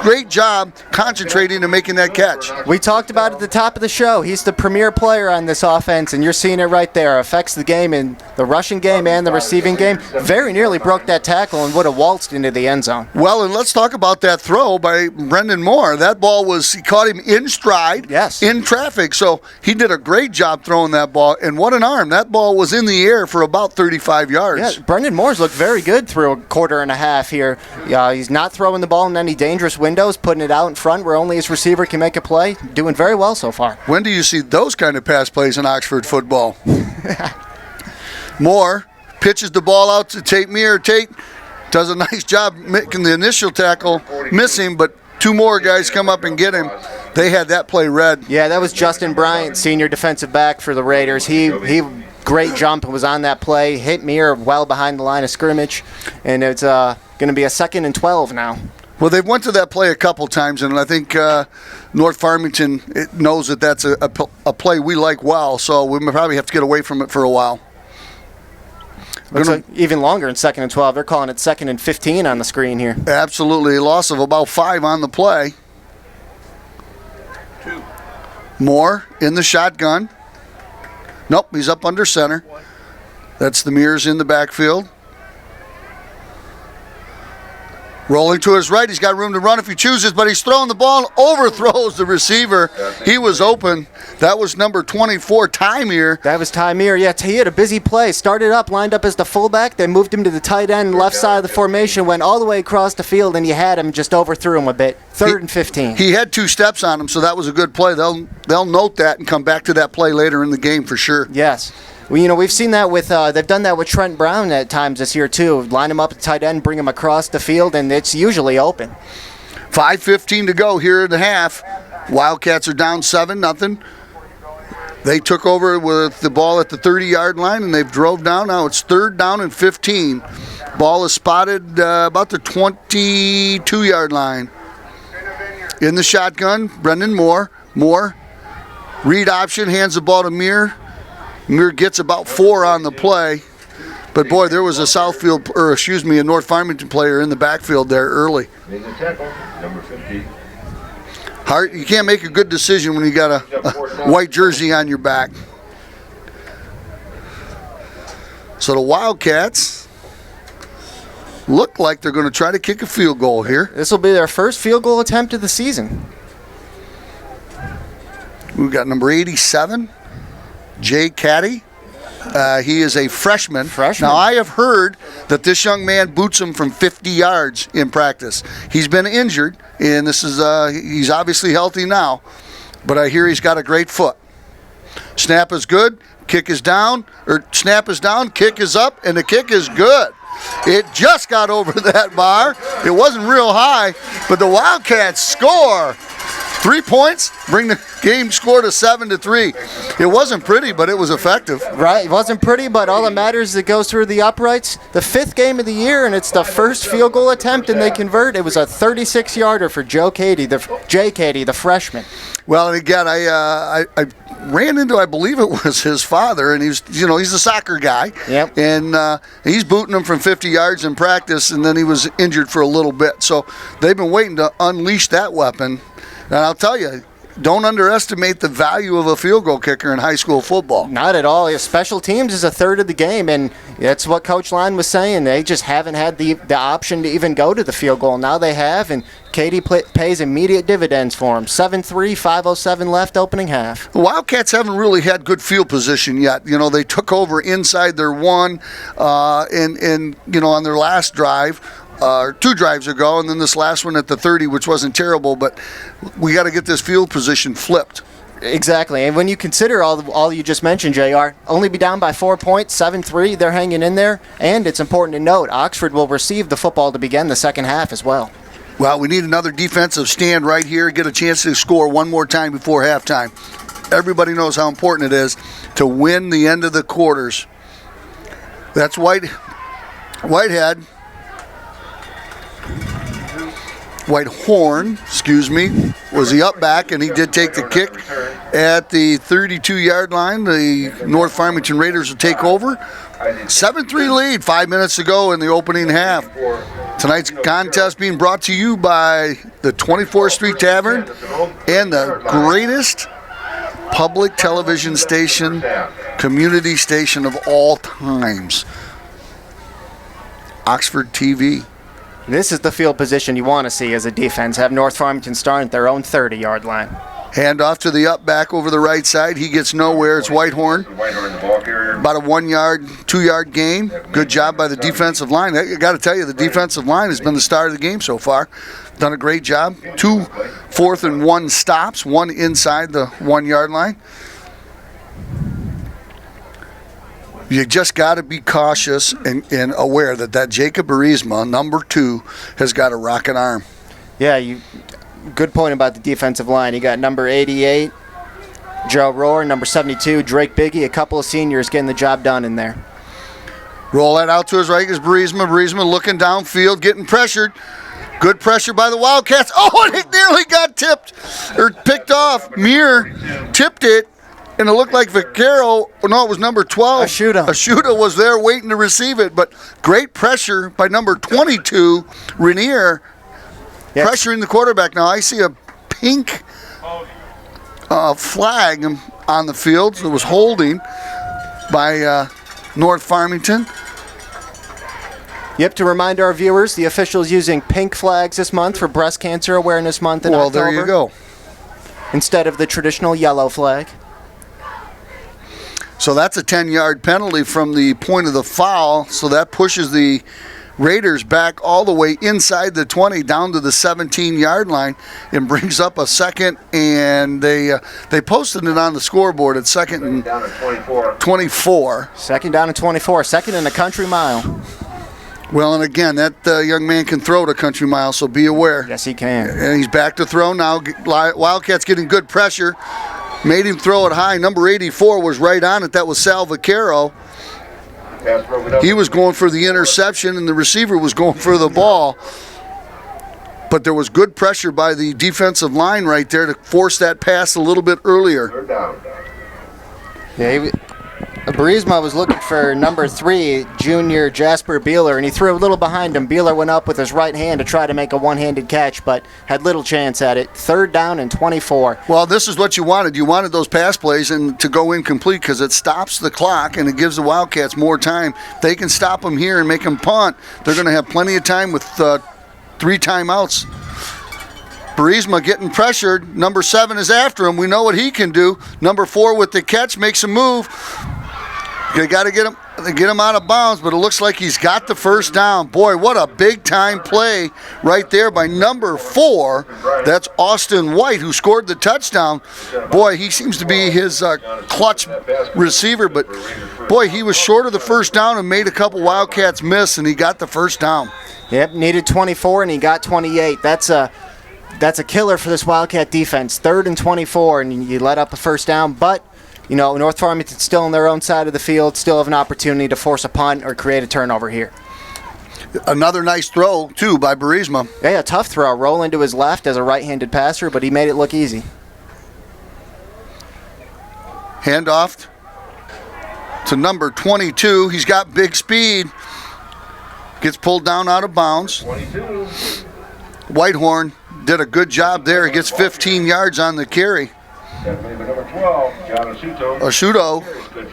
great job concentrating and making that catch. We talked about it at the top of the show. He's the premier player on this offense, and you're seeing it right there. Affects the game in the rushing game and the receiving game. Very nearly broke that tackle and would have waltzed into the end zone. Well, and let's talk about that throw by Brendan Moore. That ball he caught him in stride, yes, in traffic. So he did a great job throwing that ball. And what an arm. That ball was in the air for about 35 yards. Yeah, Brendan Moore's looked very good through a quarter and a half here. He's not throwing the ball in any dangerous windows, putting it out in front where only his receiver can make a play. Doing very well so far. When do you see those kind of pass plays in Oxford football? Moore pitches the ball out to Tate Muir. Tate does a nice job making the initial tackle, miss him, but two more guys come up and get him. They had that play read. Yeah, that was Justin Bryant, senior defensive back for the Raiders. He great jump and was on that play, hit Muir well behind the line of scrimmage, and it's going to be a 2nd and 12 now. Well, they've went to that play a couple times, and I think North Farmington knows that that's a play we like well, so we probably have to get away from it for a while. Looks like even longer in 2nd and 12. They're calling it 2nd and 15 on the screen here. Absolutely. A loss of about 5 on the play. Moore in the shotgun. Nope, he's up under center. That's the Mears in the backfield. Rolling to his right, he's got room to run if he chooses, but he's throwing the ball, overthrows the receiver. He was open. That was number 24, Ty Muir. That was Ty Muir. Yeah, he had a busy play. Started up, lined up as the fullback, then moved him to the tight end, left side of the formation, went all the way across the field, and you had him, just overthrew him a bit. 3rd and 15. He had 2 steps on him, so that was a good play. They'll note that and come back to that play later in the game for sure. Yes. Well, we've seen that with they've done that with Trent Brown at times this year too. Line him up at tight end, bring him across the field, and it's usually open. 5:15 to go here in the half. Wildcats are down 7-0. They took over with the ball at the 30-yard line, and they've drove down. Now it's 3rd down and 15. Ball is spotted about the 22-yard line. In the shotgun, Brendan Moore. Moore, read option, hands the ball to Muir. Muir gets about 4 on the play, but boy, there was a North Farmington player in the backfield there early. Number 50. You can't make a good decision when you got a white jersey on your back. So the Wildcats look like they're going to try to kick a field goal here. This will be their first field goal attempt of the season. We've got number 87. Jay Caddy. He is a freshman. Now, I have heard that this young man boots him from 50 yards in practice. He's been injured, and this is he's obviously healthy now, but I hear he's got a great foot. Snap is good, kick is down, or snap is down, kick is up, and the kick is good. It just got over that bar. It wasn't real high, but the Wildcats score. 3 points, bring the game score to 7-3. It wasn't pretty, but it was effective. Right, it wasn't pretty, but all that matters is it goes through the uprights. The 5th game of the year, and it's the first field goal attempt, and they convert. It was a 36-yarder for Jay Cady, the freshman. Well, and again, I ran into, I believe it was his father, and he's a soccer guy. Yep. And he's booting him from 50 yards in practice, and then he was injured for a little bit. So they've been waiting to unleash that weapon. And I'll tell you, don't underestimate the value of a field goal kicker in high school football. Not at all. Special teams is a third of the game, and that's what Coach Line was saying. They just haven't had the option to even go to the field goal. Now they have, and Katie pays immediate dividends for them. 7-3, 5:07 left, opening half. The Wildcats haven't really had good field position yet. They took over inside their 1 and on their last drive. 2 drives ago, and then this last one at the 30, which wasn't terrible, but we got to get this field position flipped. Exactly, and when you consider all you just mentioned, JR, only be down by 4 points, 7-3, they're hanging in there, and it's important to note, Oxford will receive the football to begin the second half as well. Well, we need another defensive stand right here, get a chance to score one more time before halftime. Everybody knows how important it is to win the end of the quarters. That's Whitehead. Whitehorn, was the up back, and he did take the kick at the 32-yard line. The North Farmington Raiders will take over. 7-3 lead, 5 minutes to go in the opening half. Tonight's contest being brought to you by the 24th Street Tavern and the greatest public television station, community station of all times, Oxford TV. This is the field position you want to see as a defense. Have North Farmington starting at their own 30-yard line. Hand off to the up back over the right side. He gets nowhere. It's Whitehorn. About a 1 yard, 2 yard gain. Good job by the defensive line. I got to tell you, the defensive line has been the star of the game so far. Done a great job. 2 4th and 1 stops, one inside the 1 yard line. You just got to be cautious and aware that Jacob Barisma, number 2, has got a rocket arm. Yeah, good point about the defensive line. You got number 88, Joe Rohr, number 72, Drake Biggie, a couple of seniors getting the job done in there. Roll that out to his right is Barisma. Barisma looking downfield, getting pressured. Good pressure by the Wildcats. Oh, and it nearly got picked off. Muir tipped it. And it looked like Vaquero, no, it was number 12. Ashuta was there waiting to receive it, but great pressure by number 22, Rainier, pressuring the quarterback. Now I see a pink flag on the field. So it was holding by North Farmington. Yep, to remind our viewers, the officials using pink flags this month for Breast Cancer Awareness Month in October. Well, there you go. Instead of the traditional yellow flag. So that's a 10-yard penalty from the point of the foul. So that pushes the Raiders back all the way inside the 20 down to the 17-yard line and brings up a second. And they posted it on the scoreboard at second and 24. Second down and 24. Second in a country mile. Well, and again, that young man can throw to country mile, so be aware. Yes, he can. And he's back to throw now. Wildcats getting good pressure. Made him throw it high. Number 84 was right on it. That was Sal Vaquero. He was going for the interception, and the receiver was going for the ball. But there was good pressure by the defensive line right there to force that pass a little bit earlier. Yeah, Barisma was looking for number 3, junior Jasper Beeler, and he threw a little behind him. Beeler went up with his right hand to try to make a one-handed catch, but had little chance at it. 3rd down and 24. Well, this is what you wanted. You wanted those pass plays and to go incomplete because it stops the clock and it gives the Wildcats more time. If they can stop them here and make them punt, they're going to have plenty of time with 3 timeouts. Barisma getting pressured. Number 7 is after him. We know what he can do. Number 4 with the catch makes a move. You got to get him out of bounds, but it looks like he's got the first down. Boy, what a big-time play right there by number 4. That's Austin White, who scored the touchdown. Boy, he seems to be his clutch receiver, but boy, he was short of the first down and made a couple Wildcats miss, and he got the first down. Yep, needed 24, and he got 28. That's a killer for this Wildcat defense. 3rd and 24, and you let up a first down, but you know, North Farmington's still on their own side of the field, still have an opportunity to force a punt or create a turnover here. Another nice throw, too, by Barisma. Yeah, a tough throw. Rolling to his left as a right-handed passer, but he made it look easy. Handoff to number 22. He's got big speed. Gets pulled down out of bounds. Whitehorn did a good job there. He gets 15 yards on the carry. Ashuto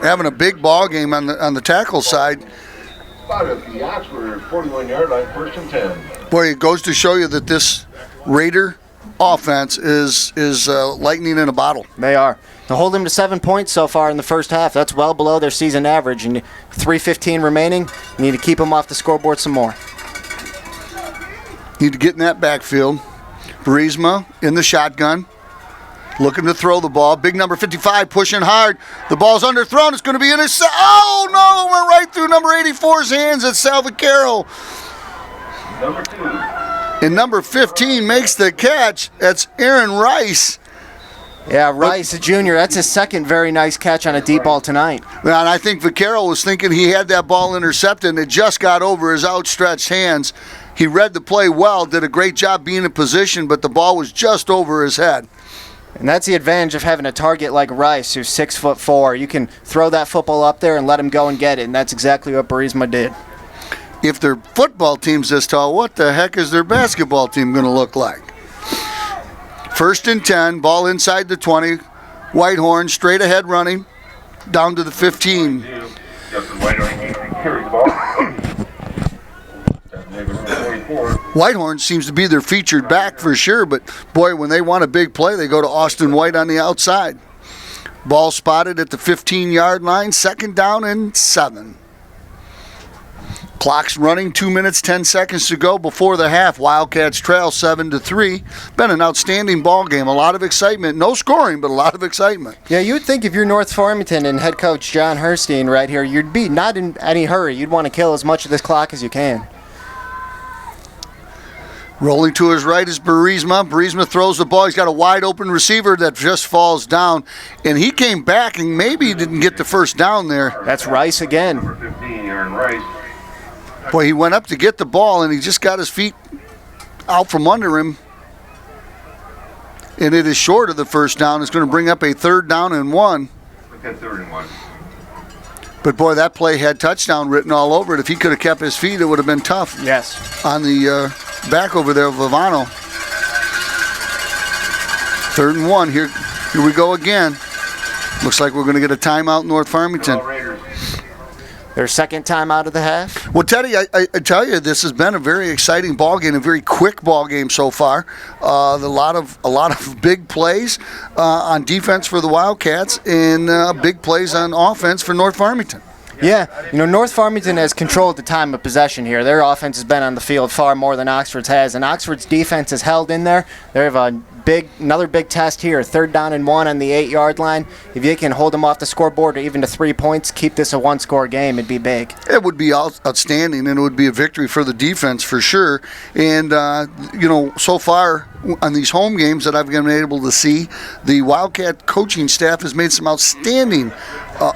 having a big ball game on the tackle side. The Oxford 41-yard line, 1st and 10. Boy, it goes to show you that this Raider offense is lightning in a bottle. They are. To hold them to 7 points so far in the first half, that's well below their season average. And 3:15 remaining, you need to keep them off the scoreboard some more. Need to get in that backfield. Barisma in the shotgun. Looking to throw the ball. Big number 55 pushing hard. The ball's underthrown. It's going to be intercepted. Oh, no. It went right through number 84's hands. It's Sal Vaquero. Number 2. And number 15 makes the catch. That's Aaron Rice. Yeah, Rice, a junior. That's his second very nice catch on a deep ball tonight. And I think Vaquero was thinking he had that ball intercepted, and it just got over his outstretched hands. He read the play well, did a great job being in position, but the ball was just over his head. And that's the advantage of having a target like Rice, who's 6'4". You can throw that football up there and let him go and get it, and that's exactly what Burisma did. If their football team's this tall, what the heck is their basketball team going to look like? 1st and 10, ball inside the 20. Whitehorn straight ahead running, down to the 15. Justin Whitehorn carries the ball. Whitehorn seems to be their featured back for sure, but boy, when they want a big play, they go to Austin White on the outside. Ball spotted at the 15-yard line, 2nd down and 7. Clock's running, 2 minutes, 10 seconds to go before the half. Wildcats trail 7-3. Been an outstanding ball game. A lot of excitement. No scoring, but a lot of excitement. Yeah, you would think if you're North Farmington and head coach John Herstein right here, you'd be not in any hurry. You'd want to kill as much of this clock as you can. Rolling to his right is Burisma. Burisma throws the ball. He's got a wide open receiver that just falls down. And he came back and maybe didn't get the first down there. That's Rice again. Number 15, Aaron Rice. Boy, he went up to get the ball and he just got his feet out from under him. And it is short of the first down. It's going to bring up a 3rd down and 1. Look at 3rd and 1. But boy, that play had touchdown written all over it. If he could have kept his feet, it would have been tough. Yes. On the back over there of Vivano. 3rd and 1. Here we go again. Looks like we're going to get a timeout in North Farmington. Their 2nd time out of the half. Well, Teddy, I tell you, this has been a very exciting ball game, a very quick ball game so far. A lot of big plays on defense for the Wildcats and big plays on offense for North Farmington. Yeah, North Farmington has controlled the time of possession here. Their offense has been on the field far more than Oxford's has, and Oxford's defense has held in there. They have another big test here, 3rd down and 1 on the 8-yard line. If you can hold them off the scoreboard or even to 3 points, keep this a 1-score game, it'd be big. It would be outstanding, and it would be a victory for the defense for sure. And, so far on these home games that I've been able to see, the Wildcat coaching staff has made some outstanding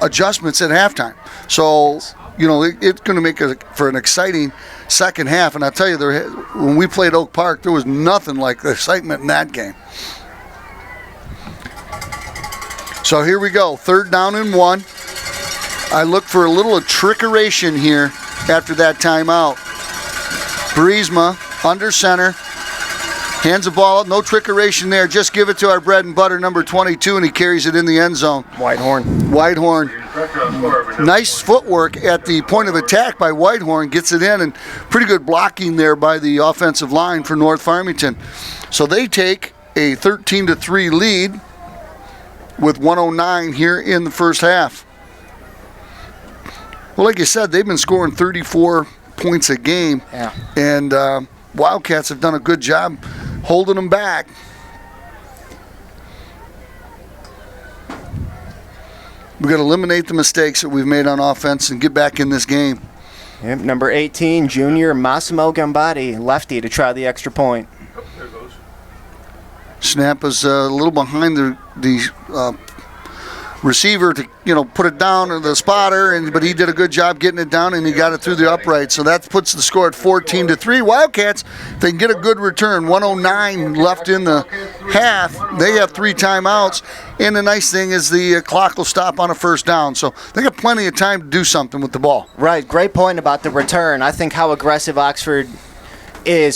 adjustments at halftime. So, it's going to make for an exciting second half. And I'll tell you, when we played Oak Park, there was nothing like the excitement in that game. So here we go, 3rd down and 1. I look for a little trickeration here after that timeout. Burisma under center. Hands the ball up, no trickeration there. Just give it to our bread and butter, number 22, and he carries it in the end zone. Whitehorn. Nice footwork at the point of attack by Whitehorn. Gets it in, and pretty good blocking there by the offensive line for North Farmington. So they take a 13-3 lead with 1:09 here in the first half. Well, like you said, they've been scoring 34 points a game. Yeah. And Wildcats have done a good job holding them back. We've got to eliminate the mistakes that we've made on offense and get back in this game. Yep, number 18, junior Massimo Gambatti, lefty, to try the extra point. Snap is a little behind the receiver to put it down to the spotter, but he did a good job getting it down and he got it through the upright. So that puts the score at 14-3. Wildcats, if they can get a good return, 1:09 left in the half. They have 3 timeouts, and the nice thing is the clock will stop on a first down. So they got plenty of time to do something with the ball. Right, great point about the return. I think how aggressive Oxford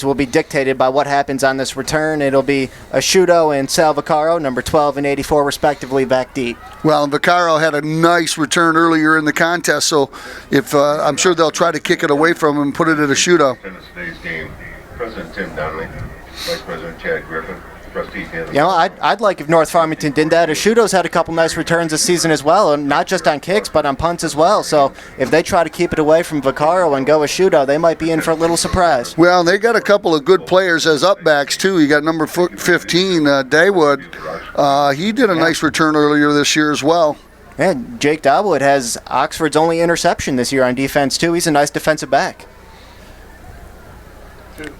will be dictated by what happens on this return. It'll be Asciutto and Salvacaro, number 12 and 84 respectively, back deep. Well, Vaccaro had a nice return earlier in the contest, so if I'm sure they'll try to kick it away from him and put it at Asciutto. Today's game, President Tim Donnelly, Vice President Chad Griffin, Trustee Taylor. I'd like if North Farmington did that. Asciutto's had a couple nice returns this season as well, and not just on kicks, but on punts as well. So if they try to keep it away from Vaccaro and go Asciutto, they might be in for a little surprise. Well, they got a couple of good players as upbacks, too. You got number 15, Daywood. He did a nice return earlier this year as well. And Jake Dawood has Oxford's only interception this year on defense, too. He's a nice defensive back.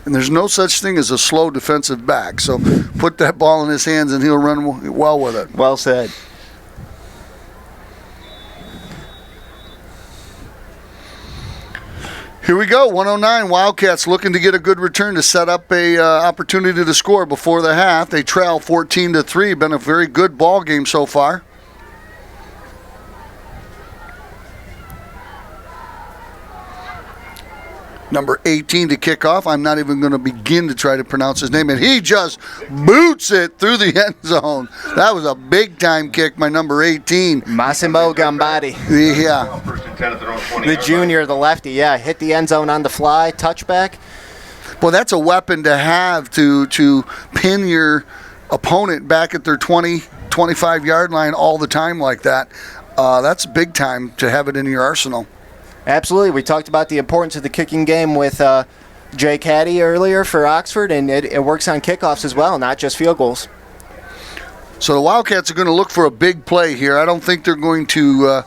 And there's no such thing as a slow defensive back. So put that ball in his hands and he'll run well with it. Well said. Here we go, 109. Wildcats looking to get a good return to set up a opportunity to score before the half. They trail 14-3. Been a very good ball game so far. Number 18 to kick off. I'm not even going to begin to try to pronounce his name. And he just boots it through the end zone. That was a big-time kick by number 18. Massimo Gambatti. Yeah. First and 10 at their own 20. The junior, the lefty, yeah, hit the end zone on the fly, touchback. Well, that's a weapon to have to pin your opponent back at their 20, 25-yard line all the time like that. That's big time to have it in your arsenal. Absolutely. We talked about the importance of the kicking game with Jay Caddy earlier for Oxford, and it works on kickoffs as well, not just field goals. So the Wildcats are going to look for a big play here. I don't think they're going to,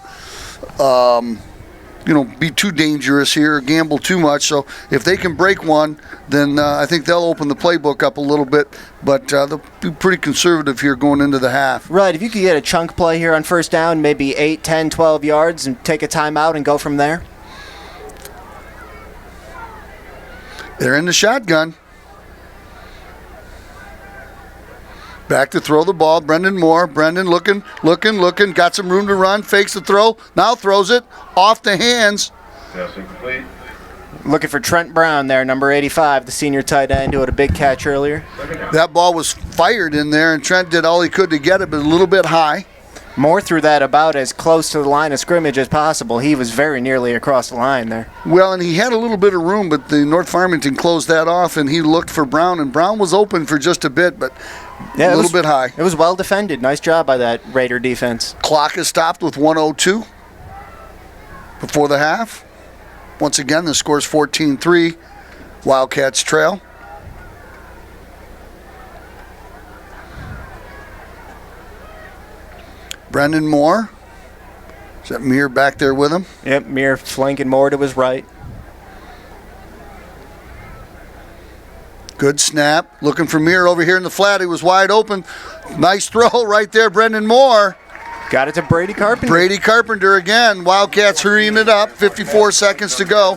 be too dangerous here or gamble too much. So if they can break one, then I think they'll open the playbook up a little bit. But they'll be pretty conservative here going into the half. Right. If you could get a chunk play here on first down, maybe 8, 10, 12 yards, and take a timeout and go from there. They're in the shotgun. Back to throw the ball. Brendan Moore. Brendan looking. Got some room to run. Fakes the throw. Now throws it off the hands. Pass incomplete. Looking for Trent Brown there, number 85, the senior tight end, who had a big catch earlier. That ball was fired in there, and Trent did all he could to get it, but a little bit high. Moore threw that about as close to the line of scrimmage as possible. He was very nearly across the line there. Well, and he had a little bit of room, but the North Farmington closed that off, and he looked for Brown, and Brown was open for just a bit, but a little bit high. It was well defended. Nice job by that Raider defense. Clock is stopped with 1:02 before the half. Once again, the score's 14-3. Wildcats trail. Brendan Moore. Is that Muir back there with him? Yep, Muir flanking Moore to his right. Good snap. Looking for Muir over here in the flat. He was wide open. Nice throw right there, Brendan Moore. Got it to Brady Carpenter. Brady Carpenter again. Wildcats hurrying it up. 54 seconds to go.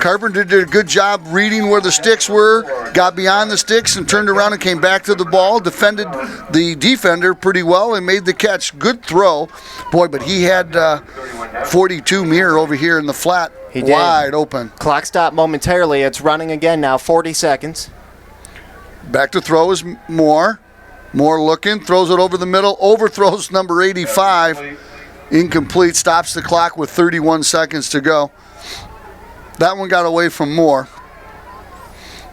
Carpenter did a good job reading where the sticks were, got beyond the sticks and turned around and came back to the ball, defended the defender pretty well and made the catch. Good throw. Boy, but he had 42 Muir over here in the flat. He did. Wide open. Clock stopped momentarily. It's running again now, 40 seconds. Back to throw is Moore. Moore looking, throws it over the middle, overthrows number 85. Incomplete, stops the clock with 31 seconds to go. That one got away from Moore.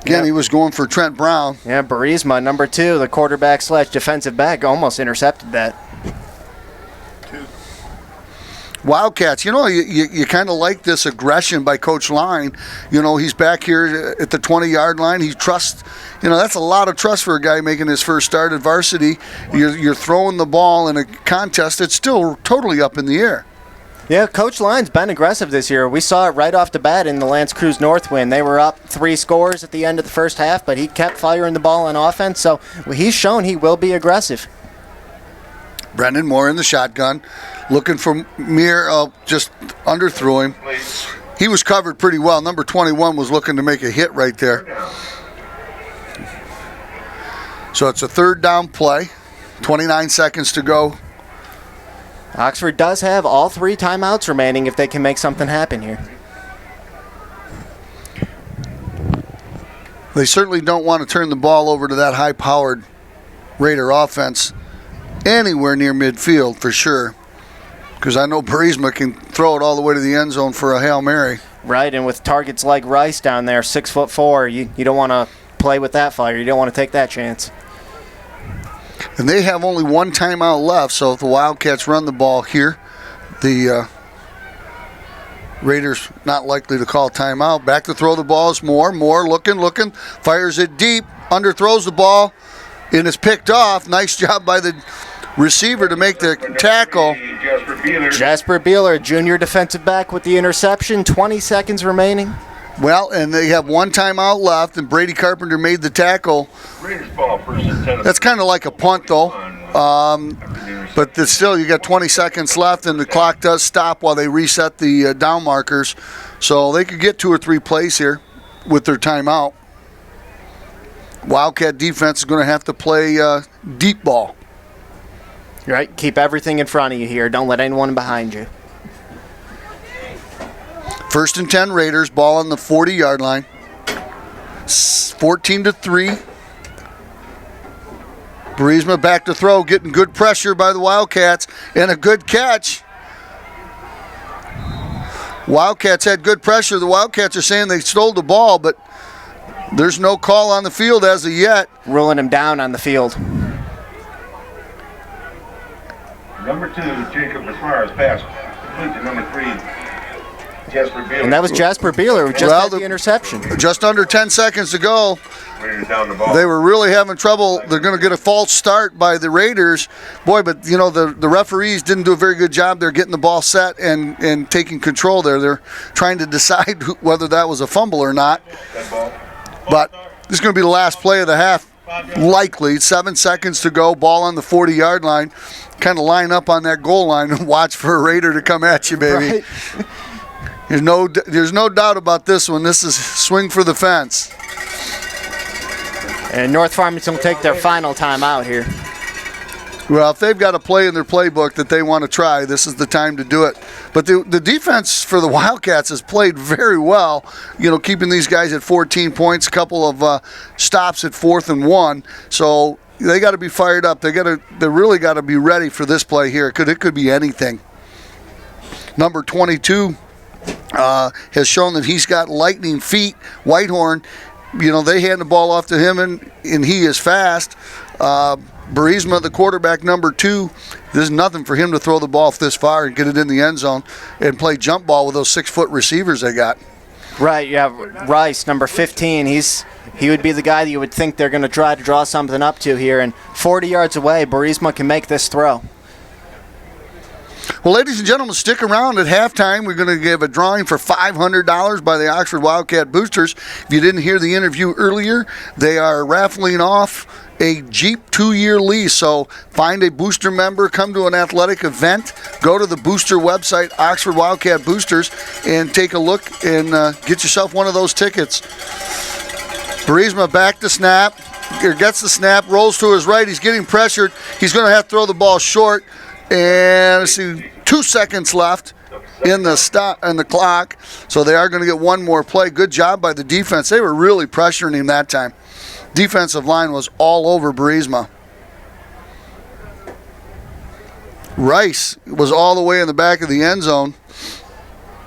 Again, He was going for Trent Brown. Yeah, Burisma, number 2, the quarterback / defensive back, almost intercepted that. Wildcats, you kind of like this aggression by Coach Line. He's back here at the 20-yard line. He trusts, that's a lot of trust for a guy making his first start at varsity. You're throwing the ball in a contest that's still totally up in the air. Yeah, Coach Line's been aggressive this year. We saw it right off the bat in the Lance Cruz North win. They were up 3 scores at the end of the first half, but he kept firing the ball on offense, so he's shown he will be aggressive. Brendan Moore in the shotgun, looking for Muir, just underthrew him. He was covered pretty well. Number 21 was looking to make a hit right there. So it's a third down play, 29 seconds to go. Oxford does have all 3 timeouts remaining if they can make something happen here. They certainly don't want to turn the ball over to that high-powered Raider offense anywhere near midfield for sure, because I know Burisma can throw it all the way to the end zone for a Hail Mary. Right, and with targets like Rice down there, 6'4", you don't want to play with that fire. You don't want to take that chance. And they have only 1 timeout left, so if the Wildcats run the ball here, the Raiders not likely to call timeout. Back to throw the ball is Moore. Moore looking, fires it deep, underthrows the ball, and it's picked off. Nice job by the receiver to make the tackle. Jasper Beeler, junior defensive back with the interception. 20 seconds remaining. Well, and they have 1 timeout left, and Brady Carpenter made the tackle. That's kind of like a punt, though. But still, you got 20 seconds left, and the clock does stop while they reset the down markers. So they could get 2 or 3 plays here with their timeout. Wildcat defense is going to have to play deep ball. Right, keep everything in front of you here. Don't let anyone behind you. 1st and 10 Raiders, ball on the 40-yard line. 14-3. Burisma back to throw, getting good pressure by the Wildcats, and a good catch. Wildcats had good pressure. The Wildcats are saying they stole the ball, but there's no call on the field as of yet. Ruling him down on the field. Number 2, Jacob Asmar's pass complete to number 3, Jasper Beeler. And that was Jasper Beeler who just had the interception. Just under 10 seconds to go. Raiders down the ball. They were really having trouble. They're going to get a false start by the Raiders. Boy, but you know, the referees didn't do a very good job. They're getting the ball set and taking control there. They're trying to decide whether that was a fumble or not. But this is going to be the last play of the half, likely. 7 seconds to go, ball on the 40-yard line. Kind of line up on that goal line and watch for a Raider to come at you, baby. Right. There's no doubt about this one. This is swing for the fence. And North Farmington will take their final time out here. Well, if they've got a play in their playbook that they want to try, this is the time to do it. But the defense for the Wildcats has played very well, you know, keeping these guys at 14 points, a couple of stops at 4th and 1. So they got to be fired up. They really got to be ready for this play here. It could be anything. Number 22 has shown that he's got lightning feet. Whitehorn, you know, they hand the ball off to him, and he is fast. Burisma, the quarterback, number 2, there's nothing for him to throw the ball this far and get it in the end zone and play jump ball with those 6-foot receivers they got. Right, you have Rice, number 15. He would be the guy that you would think they're going to try to draw something up to here. And 40 yards away, Burisma can make this throw. Well, ladies and gentlemen, stick around. At halftime, we're going to give a drawing for $500 by the Oxford Wildcat Boosters. If you didn't hear the interview earlier, they are raffling off a Jeep 2-year lease. So find a booster member, come to an athletic event, go to the booster website, Oxford Wildcat Boosters, and take a look and get yourself one of those tickets. Burisma back to snap, gets the snap, rolls to his right. He's getting pressured. He's going to have to throw the ball short. And let's see, 2 seconds left in the clock. So they are going to get one more play. Good job by the defense. They were really pressuring him that time. Defensive line was all over Burisma. Rice was all the way in the back of the end zone.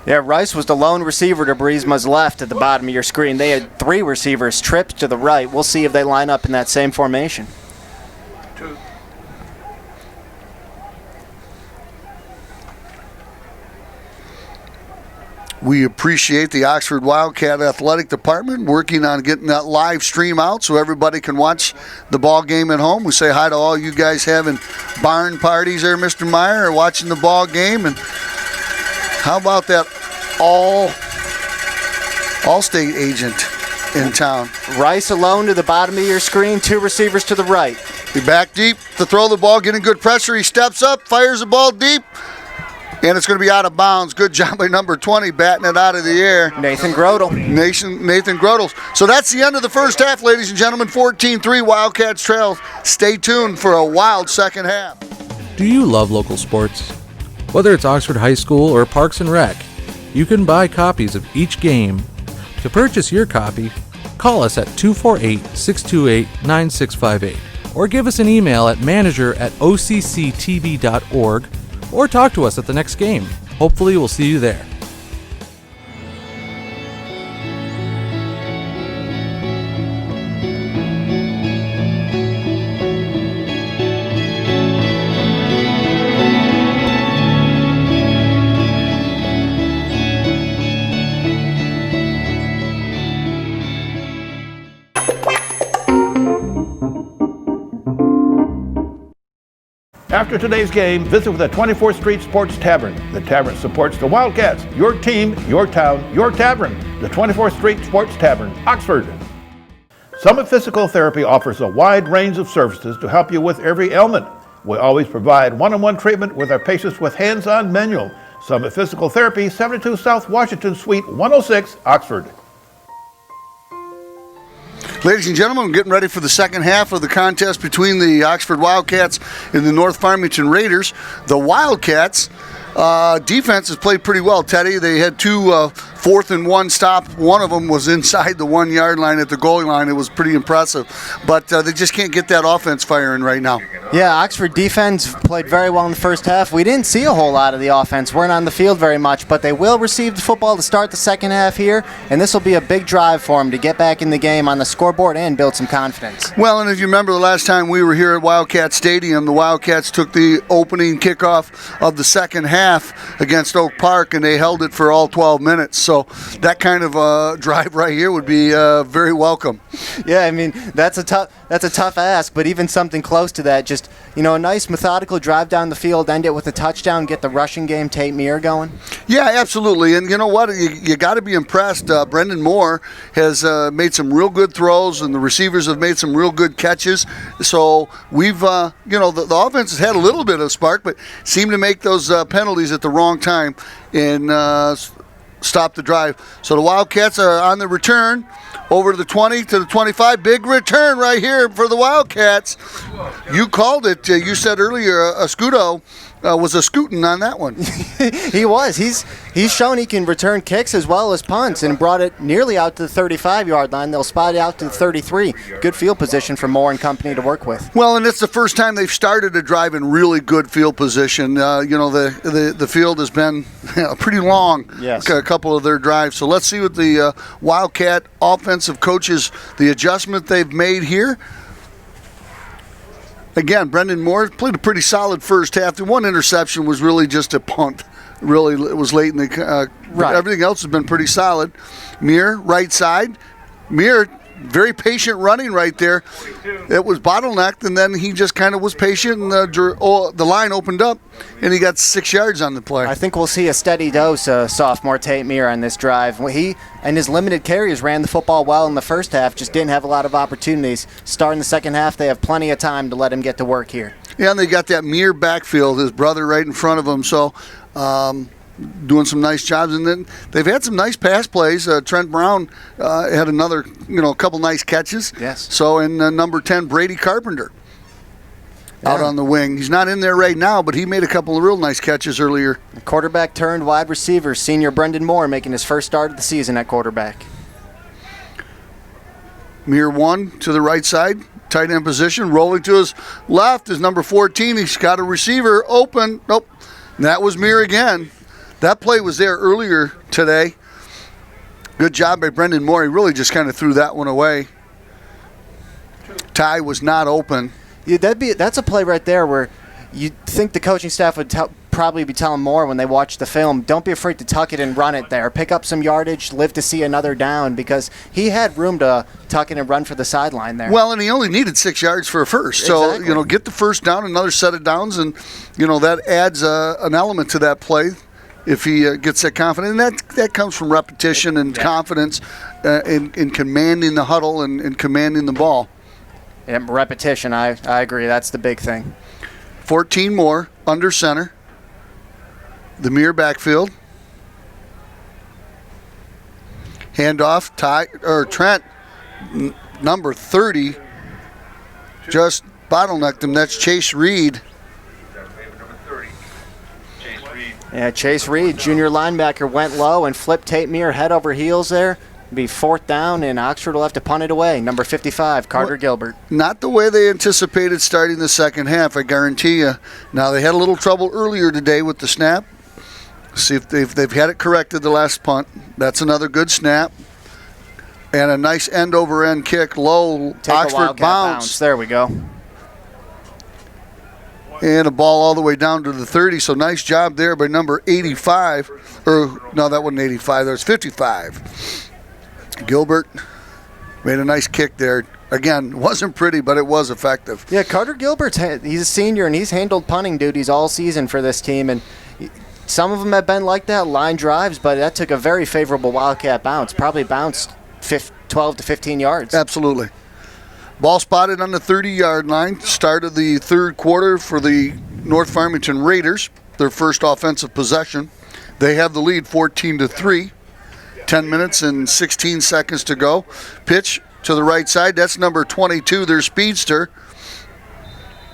Yeah, Rice was the lone receiver to Burisma's left at the bottom of your screen. They had 3 receivers tripped to the right. We'll see if they line up in that same formation. We appreciate the Oxford Wildcat Athletic Department working on getting that live stream out so everybody can watch the ball game at home. We say hi to all you guys having barn parties there, Mr. Meyer, or watching the ball game. And how about that all-state agent in town? Rice alone to the bottom of your screen, 2 receivers to the right. He back deep to throw the ball, getting good pressure. He steps up, fires the ball deep. And it's going to be out of bounds. Good job by number 20, batting it out of the air. Nathan Grodel. Nathan Grodel. So that's the end of the first half, ladies and gentlemen. 14-3, Wildcats trail. Stay tuned for a wild second half. Do you love local sports? Whether it's Oxford High School or Parks and Rec, you can buy copies of each game. To purchase your copy, call us at 248-628-9658 or give us an email at manager@occtv.org or talk to us at the next game. Hopefully we'll see you there. After today's game, visit with the 24th Street Sports Tavern. The tavern supports the Wildcats, your team, your town, your tavern. The 24th Street Sports Tavern, Oxford. Summit Physical Therapy offers a wide range of services to help you with every ailment. We always provide one-on-one treatment with our patients with hands-on manual. Summit Physical Therapy, 72 South Washington, Suite 106, Oxford. Ladies and gentlemen, we're getting ready for the second half of the contest between the Oxford Wildcats and the North Farmington Raiders. The Wildcats defense has played pretty well, Teddy. They had two 4th and 1 stop. One of them was inside the 1 yard line at the goal line. It was pretty impressive. But they just can't get that offense firing right now. Yeah, Oxford defense played very well in the first half. We didn't see a whole lot of the offense. Weren't on the field very much, but they will receive the football to start the second half here, and this will be a big drive for them to get back in the game on the scoreboard and build some confidence. Well, and if you remember the last time we were here at Wildcat Stadium, the Wildcats took the opening kickoff of the second half against Oak Park, and they held it for all 12 minutes. So that kind of drive right here would be very welcome. Yeah, I mean, that's a tough ask, but even something close to that, just, a nice methodical drive down the field, end it with a touchdown, get the rushing game, Tate Meir going. Yeah, absolutely. And you know what? You got to be impressed. Brendan Moore has made some real good throws, and the receivers have made some real good catches. So we've, the offense has had a little bit of spark, but seemed to make those penalties at the wrong time and stop the drive. So the Wildcats are on the return over to the 20 to the 25. Big return right here for the Wildcats. You called it. You said earlier Escudo was a scooting on that one. He was. He's shown he can return kicks as well as punts and brought it nearly out to the 35-yard line. They'll spot it out to the 33. Good field position for Moore and company to work with. Well, and it's the first time they've started a drive in really good field position. The field has been pretty long, yes, a couple of their drives. So let's see what the Wildcat offensive coaches, the adjustment they've made here. Again, Brendan Moore played a pretty solid first half. The one interception was really just a punt. Really, it was late in the right. Everything else has been pretty solid. Meir, right side. Meir, very patient running right there. It was bottlenecked, and then he just kind of was patient, and the line opened up, and he got 6 yards on the play. I think we'll see a steady dose of sophomore Tate Meir on this drive. He and his limited carries ran the football well in the first half, just didn't have a lot of opportunities. Starting the second half, they have plenty of time to let him get to work here. Yeah, and they got that Meir backfield, his brother right in front of him, so doing some nice jobs. And then they've had some nice pass plays. Trent Brown had another, a couple nice catches. Yes. So in number 10, Brady Carpenter out Yeah. on the wing. He's not in there right now, but he made a couple of real nice catches earlier. Quarterback turned wide receiver, senior Brendan Moore making his first start of the season at quarterback. Meir 1 to the right side, tight end position. Rolling to his left is number 14. He's got a receiver open. Nope. That was Meir again. That play was there earlier today. Good job by Brendan Moore. He really just kind of threw that one away. Ty was not open. Yeah, that's a play right there where you think the coaching staff would probably be telling Moore when they watch the film, don't be afraid to tuck it and run it there. Pick up some yardage, live to see another down, because he had room to tuck it and run for the sideline there. Well, and he only needed 6 yards for a first. Exactly. So, get the first down, another set of downs, and, that adds an element to that play if he gets that confident. And that comes from repetition and confidence in commanding the huddle and commanding the ball. Yeah, repetition, I agree. That's the big thing. 14 more, under center. The Meir backfield. Handoff, Trent, number 30, just bottlenecked him. That's Chase Reed. Yeah, Chase Reed, junior linebacker, went low and flipped Tate Meir head over heels there. Be 4th down, and Oxford will have to punt it away. Number 55, Carter Gilbert. Not the way they anticipated starting the second half, I guarantee you. Now, they had a little trouble earlier today with the snap. See if they've had it corrected the last punt. That's another good snap. And a nice end-over-end kick, low. Take Oxford bounce. There we go. And a ball all the way down to the 30, so nice job there by number 85. No, that wasn't 85, that was 55. Gilbert made a nice kick there. Again, it wasn't pretty, but it was effective. Yeah, Carter Gilbert, he's a senior, and he's handled punting duties all season for this team. And some of them have been like that, line drives, but that took a very favorable Wildcat bounce. Probably bounced 12 to 15 yards. Absolutely. Ball spotted on the 30-yard line. Start of the third quarter for the North Farmington Raiders, their first offensive possession. They have the lead 14-3. 10 minutes and 16 seconds to go. Pitch to the right side. That's number 22, their speedster,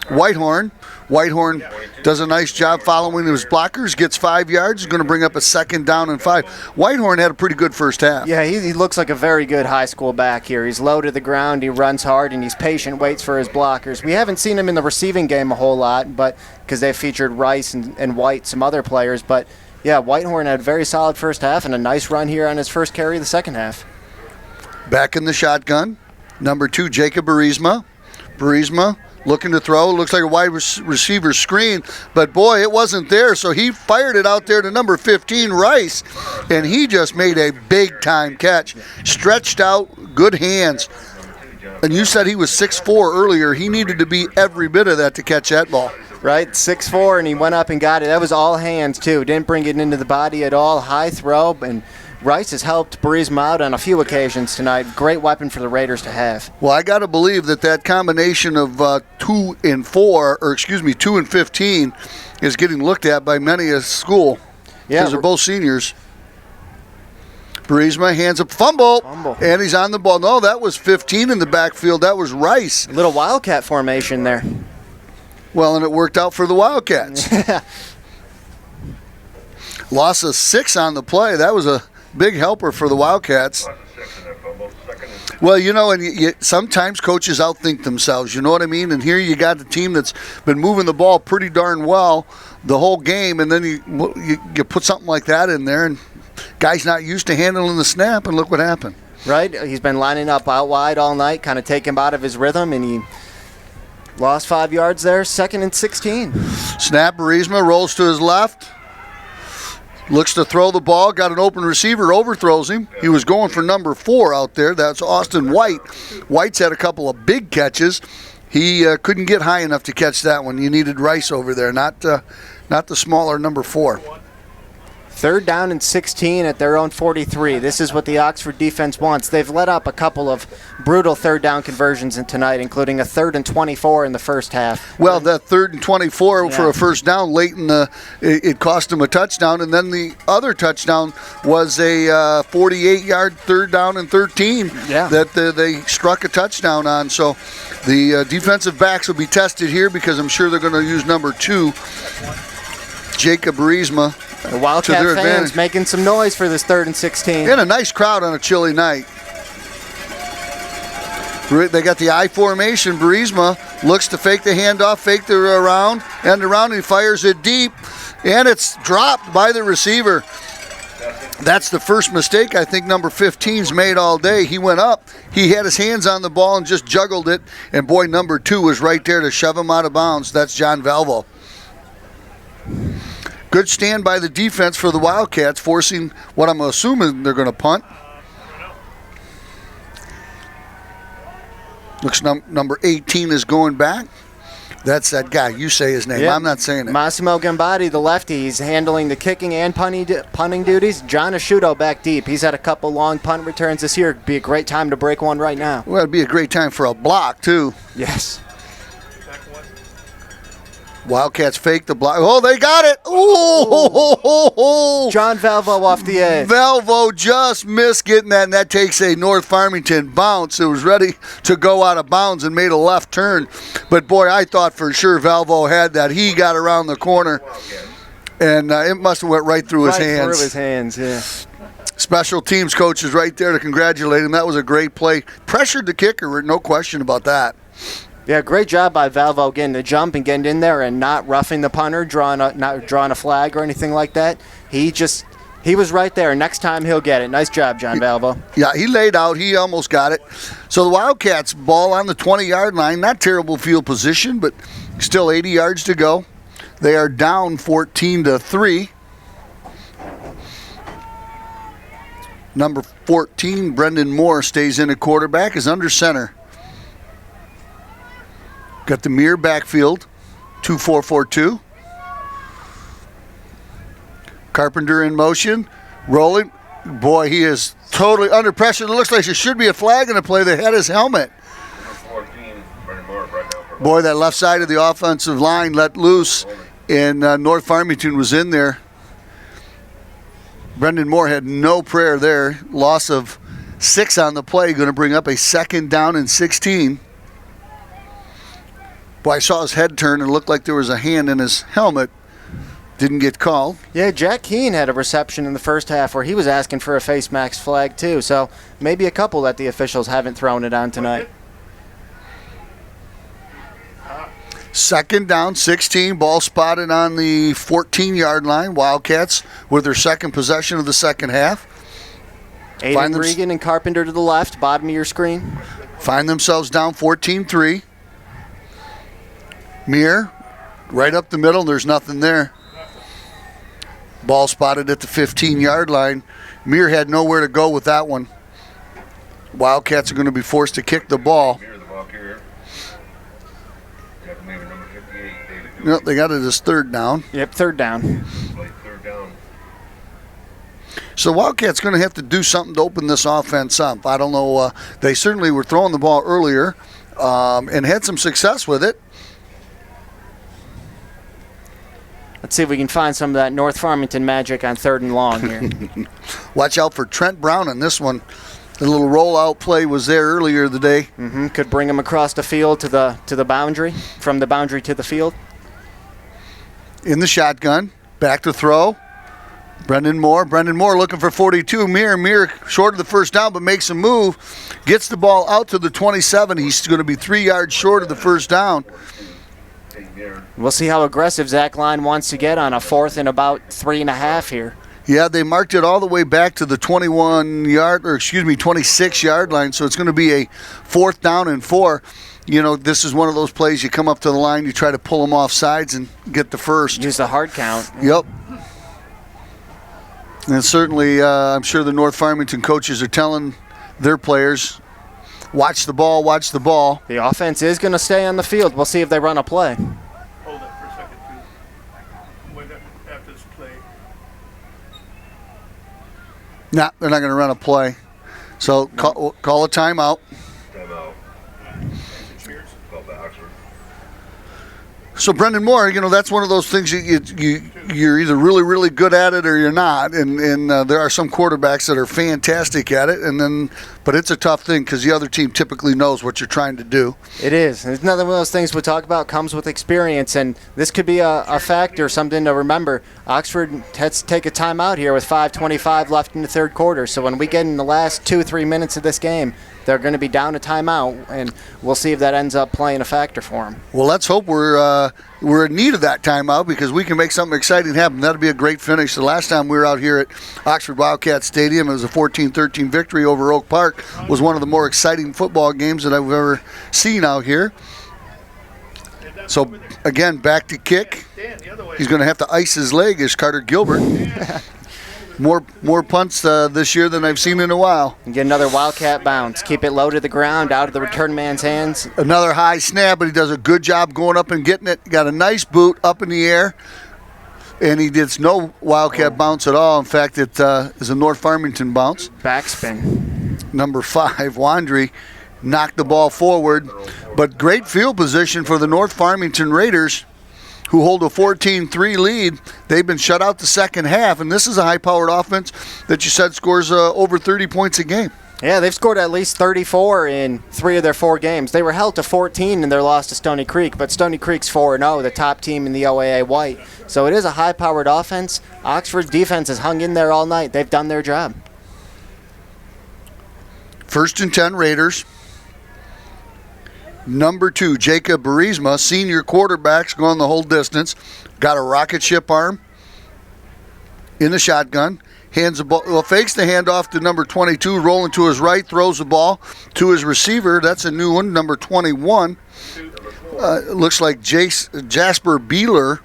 Whitehorn. Whitehorn does a nice job following his blockers, gets 5 yards, is going to bring up a 2nd down and 5. Whitehorn had a pretty good first half. Yeah, he looks like a very good high school back here. He's low to the ground, he runs hard, and he's patient, waits for his blockers. We haven't seen him in the receiving game a whole lot, but because they've featured Rice and White, some other players. But, yeah, Whitehorn had a very solid first half and a nice run here on his first carry of the second half. Back in the shotgun, number 2, Jacob Burisma. Burisma looking to throw. Looks like a wide receiver screen, but boy, it wasn't there, so he fired it out there to number 15, Rice, and he just made a big-time catch. Stretched out, good hands. And you said he was 6'4" earlier. He needed to be every bit of that to catch that ball. Right, 6'4", and he went up and got it. That was all hands, too. Didn't bring it into the body at all. High throw, and Rice has helped Burisma out on a few occasions tonight. Great weapon for the Raiders to have. Well, I got to believe that combination of 2 and 15 is getting looked at by many a school. Yeah, because they're both seniors. Burisma hands up, fumble, and he's on the ball. No, that was 15 in the backfield. That was Rice. A little Wildcat formation there. Well, and it worked out for the Wildcats. Loss of 6 on the play. That was a big helper for the Wildcats. Well, you know, and sometimes coaches outthink themselves, you know what I mean? And here you got the team that's been moving the ball pretty darn well the whole game, and then you put something like that in there, and guy's not used to handling the snap, and look what happened. Right, he's been lining up out wide all night, kind of taking him out of his rhythm, and he lost 5 yards there, 2nd and 16. Snap, Burisma rolls to his left. Looks to throw the ball, got an open receiver, overthrows him. He was going for number 4 out there. That's Austin White. White's had a couple of big catches. He couldn't get high enough to catch that one. You needed Rice over there, not the smaller number 4. 3rd down and 16 at their own 43. This is what the Oxford defense wants. They've let up a couple of brutal 3rd down conversions tonight, including a 3rd and 24 in the first half. Well, that 3rd and 24 for a first down late in it cost them a touchdown, and then the other touchdown was a 48-yard 3rd down and 13 that they struck a touchdown on. So the defensive backs will be tested here because I'm sure they're going to use number 2, Jacob Burisma. The Wildcat fans advantage. making some noise for this 3rd and 16. And a nice crowd on a chilly night. They got the I formation. Burisma looks to fake the handoff, fake the end around, and he fires it deep, and it's dropped by the receiver. That's the first mistake I think number 15's made all day. He went up, he had his hands on the ball and just juggled it, and boy, number 2 was right there to shove him out of bounds. That's John Valvo. Good stand by the defense for the Wildcats, forcing what I'm assuming they're going to punt. Looks number 18 is going back. That's that guy. You say his name. Yep. I'm not saying it. Massimo Gambatti, the lefty. He's handling the kicking and punting duties. John Asciutto back deep. He's had a couple long punt returns this year. It'd be a great time to break one right now. Well, it'd be a great time for a block, too. Yes. Wildcats fake the block. Oh, they got it. Oh, John Valvo off the edge. Valvo just missed getting that, and that takes a North Farmington bounce. It was ready to go out of bounds and made a left turn. But, boy, I thought for sure Valvo had that. He got around the corner, and it must have went right through his hands. Right through his hands, yeah. Special teams coach is right there to congratulate him. That was a great play. Pressured the kicker, no question about that. Yeah, great job by Valvo getting the jump and getting in there and not roughing the punter, not drawing a flag or anything like that. He was right there. Next time he'll get it. Nice job, John Valvo. Yeah, he laid out. He almost got it. So the Wildcats ball on the 20-yard line. Not terrible field position, but still 80 yards to go. They are down 14-3. Number 14, Brendan Moore, stays in at quarterback, is under center. Got the mirror backfield, 2-4-4-2. Carpenter in motion, rolling. Boy, he is totally under pressure. It looks like there should be a flag in the play. They had his helmet. Brendan Moore brought down for Boy, that left side of the offensive line let loose, and North Farmington was in there. Brendan Moore had no prayer there. Loss of 6 on the play, going to bring up a 2nd down and 16. Boy, I saw his head turn and it looked like there was a hand in his helmet. Didn't get called. Yeah, Jack Keane had a reception in the first half where he was asking for a face mask flag too. So maybe a couple that the officials haven't thrown it on tonight. 2nd down, 16. Ball spotted on the 14-yard line. Wildcats with their second possession of the second half. Aiden Regan and Carpenter to the left, bottom of your screen. Find themselves down 14-3. Muir right up the middle. There's nothing there. Ball spotted at the 15-yard line. Muir had nowhere to go with that one. Wildcats are going to be forced to kick the ball. Muir, the ball carrier. Number 58, David. Nope, they got it as 3rd down. Yep, 3rd down. Play 3rd down. So Wildcats going to have to do something to open this offense up. I don't know. They certainly were throwing the ball earlier and had some success with it. Let's see if we can find some of that North Farmington magic on 3rd and long here. Watch out for Trent Brown on this one. The little rollout play was there earlier the day. Could bring him across the field to the boundary, from the boundary to the field. In the shotgun, back to throw. Brendan Moore looking for 42. Muir short of the first down, but makes a move. Gets the ball out to the 27. He's going to be 3 yards short of the first down. We'll see how aggressive Zach Line wants to get on a 4th and about 3.5 here. Yeah, they marked it all the way back to the 26-yard line, so it's going to be a 4th down and 4. You know, this is one of those plays you come up to the line, you try to pull them off sides and get the first. Use the hard count. Yep. And certainly, I'm sure the North Farmington coaches are telling their players, watch the ball, watch the ball. The offense is going to stay on the field. We'll see if they run a play. Hold it for a second, too. Wait after this play. Nah, they're not going to run a play. So call a timeout. Timeout. Call back Oxford. So Brendan Moore, you know, that's one of those things you're either really, really good at it or you're not. And there are some quarterbacks that are fantastic at it, but it's a tough thing because the other team typically knows what you're trying to do. It is. It's another one of those things we talk about comes with experience, and this could be a factor, something to remember. Oxford has to take a timeout here with 5:25 left in the 3rd quarter. So when we get in the last 2-3 minutes of this game, they're going to be down a timeout, and we'll see if that ends up playing a factor for them. Well, let's hope we're in need of that timeout because we can make something exciting happen. That'll be a great finish. The last time we were out here at Oxford Wildcat Stadium, it was a 14-13 victory over Oak Park. It was one of the more exciting football games that I've ever seen out here. So, again, back to kick. He's going to have to ice his leg as Carter Gilbert. More punts this year than I've seen in a while. And get another Wildcat bounce. Keep it low to the ground, out of the return man's hands. Another high snap, but he does a good job going up and getting it. Got a nice boot up in the air. And he did no Wildcat bounce at all. In fact, it is a North Farmington bounce. Backspin. Number 5, Wandry, knocked the ball forward. But great field position for the North Farmington Raiders, who hold a 14-3 lead. They've been shut out the second half, and this is a high-powered offense that you said scores over 30 points a game. Yeah, they've scored at least 34 in 3 of their 4 games. They were held to 14 in their loss to Stony Creek, but Stony Creek's 4-0, the top team in the OAA White. So it is a high-powered offense. Oxford's defense has hung in there all night. They've done their job. 1st and 10 Raiders. Number 2, Jacob Burisma, senior quarterback's going the whole distance. Got a rocket ship arm in the shotgun. Hands the ball, fakes the handoff to number 22, rolling to his right, throws the ball to his receiver. That's a new one, number 21. Looks like Jasper Beeler.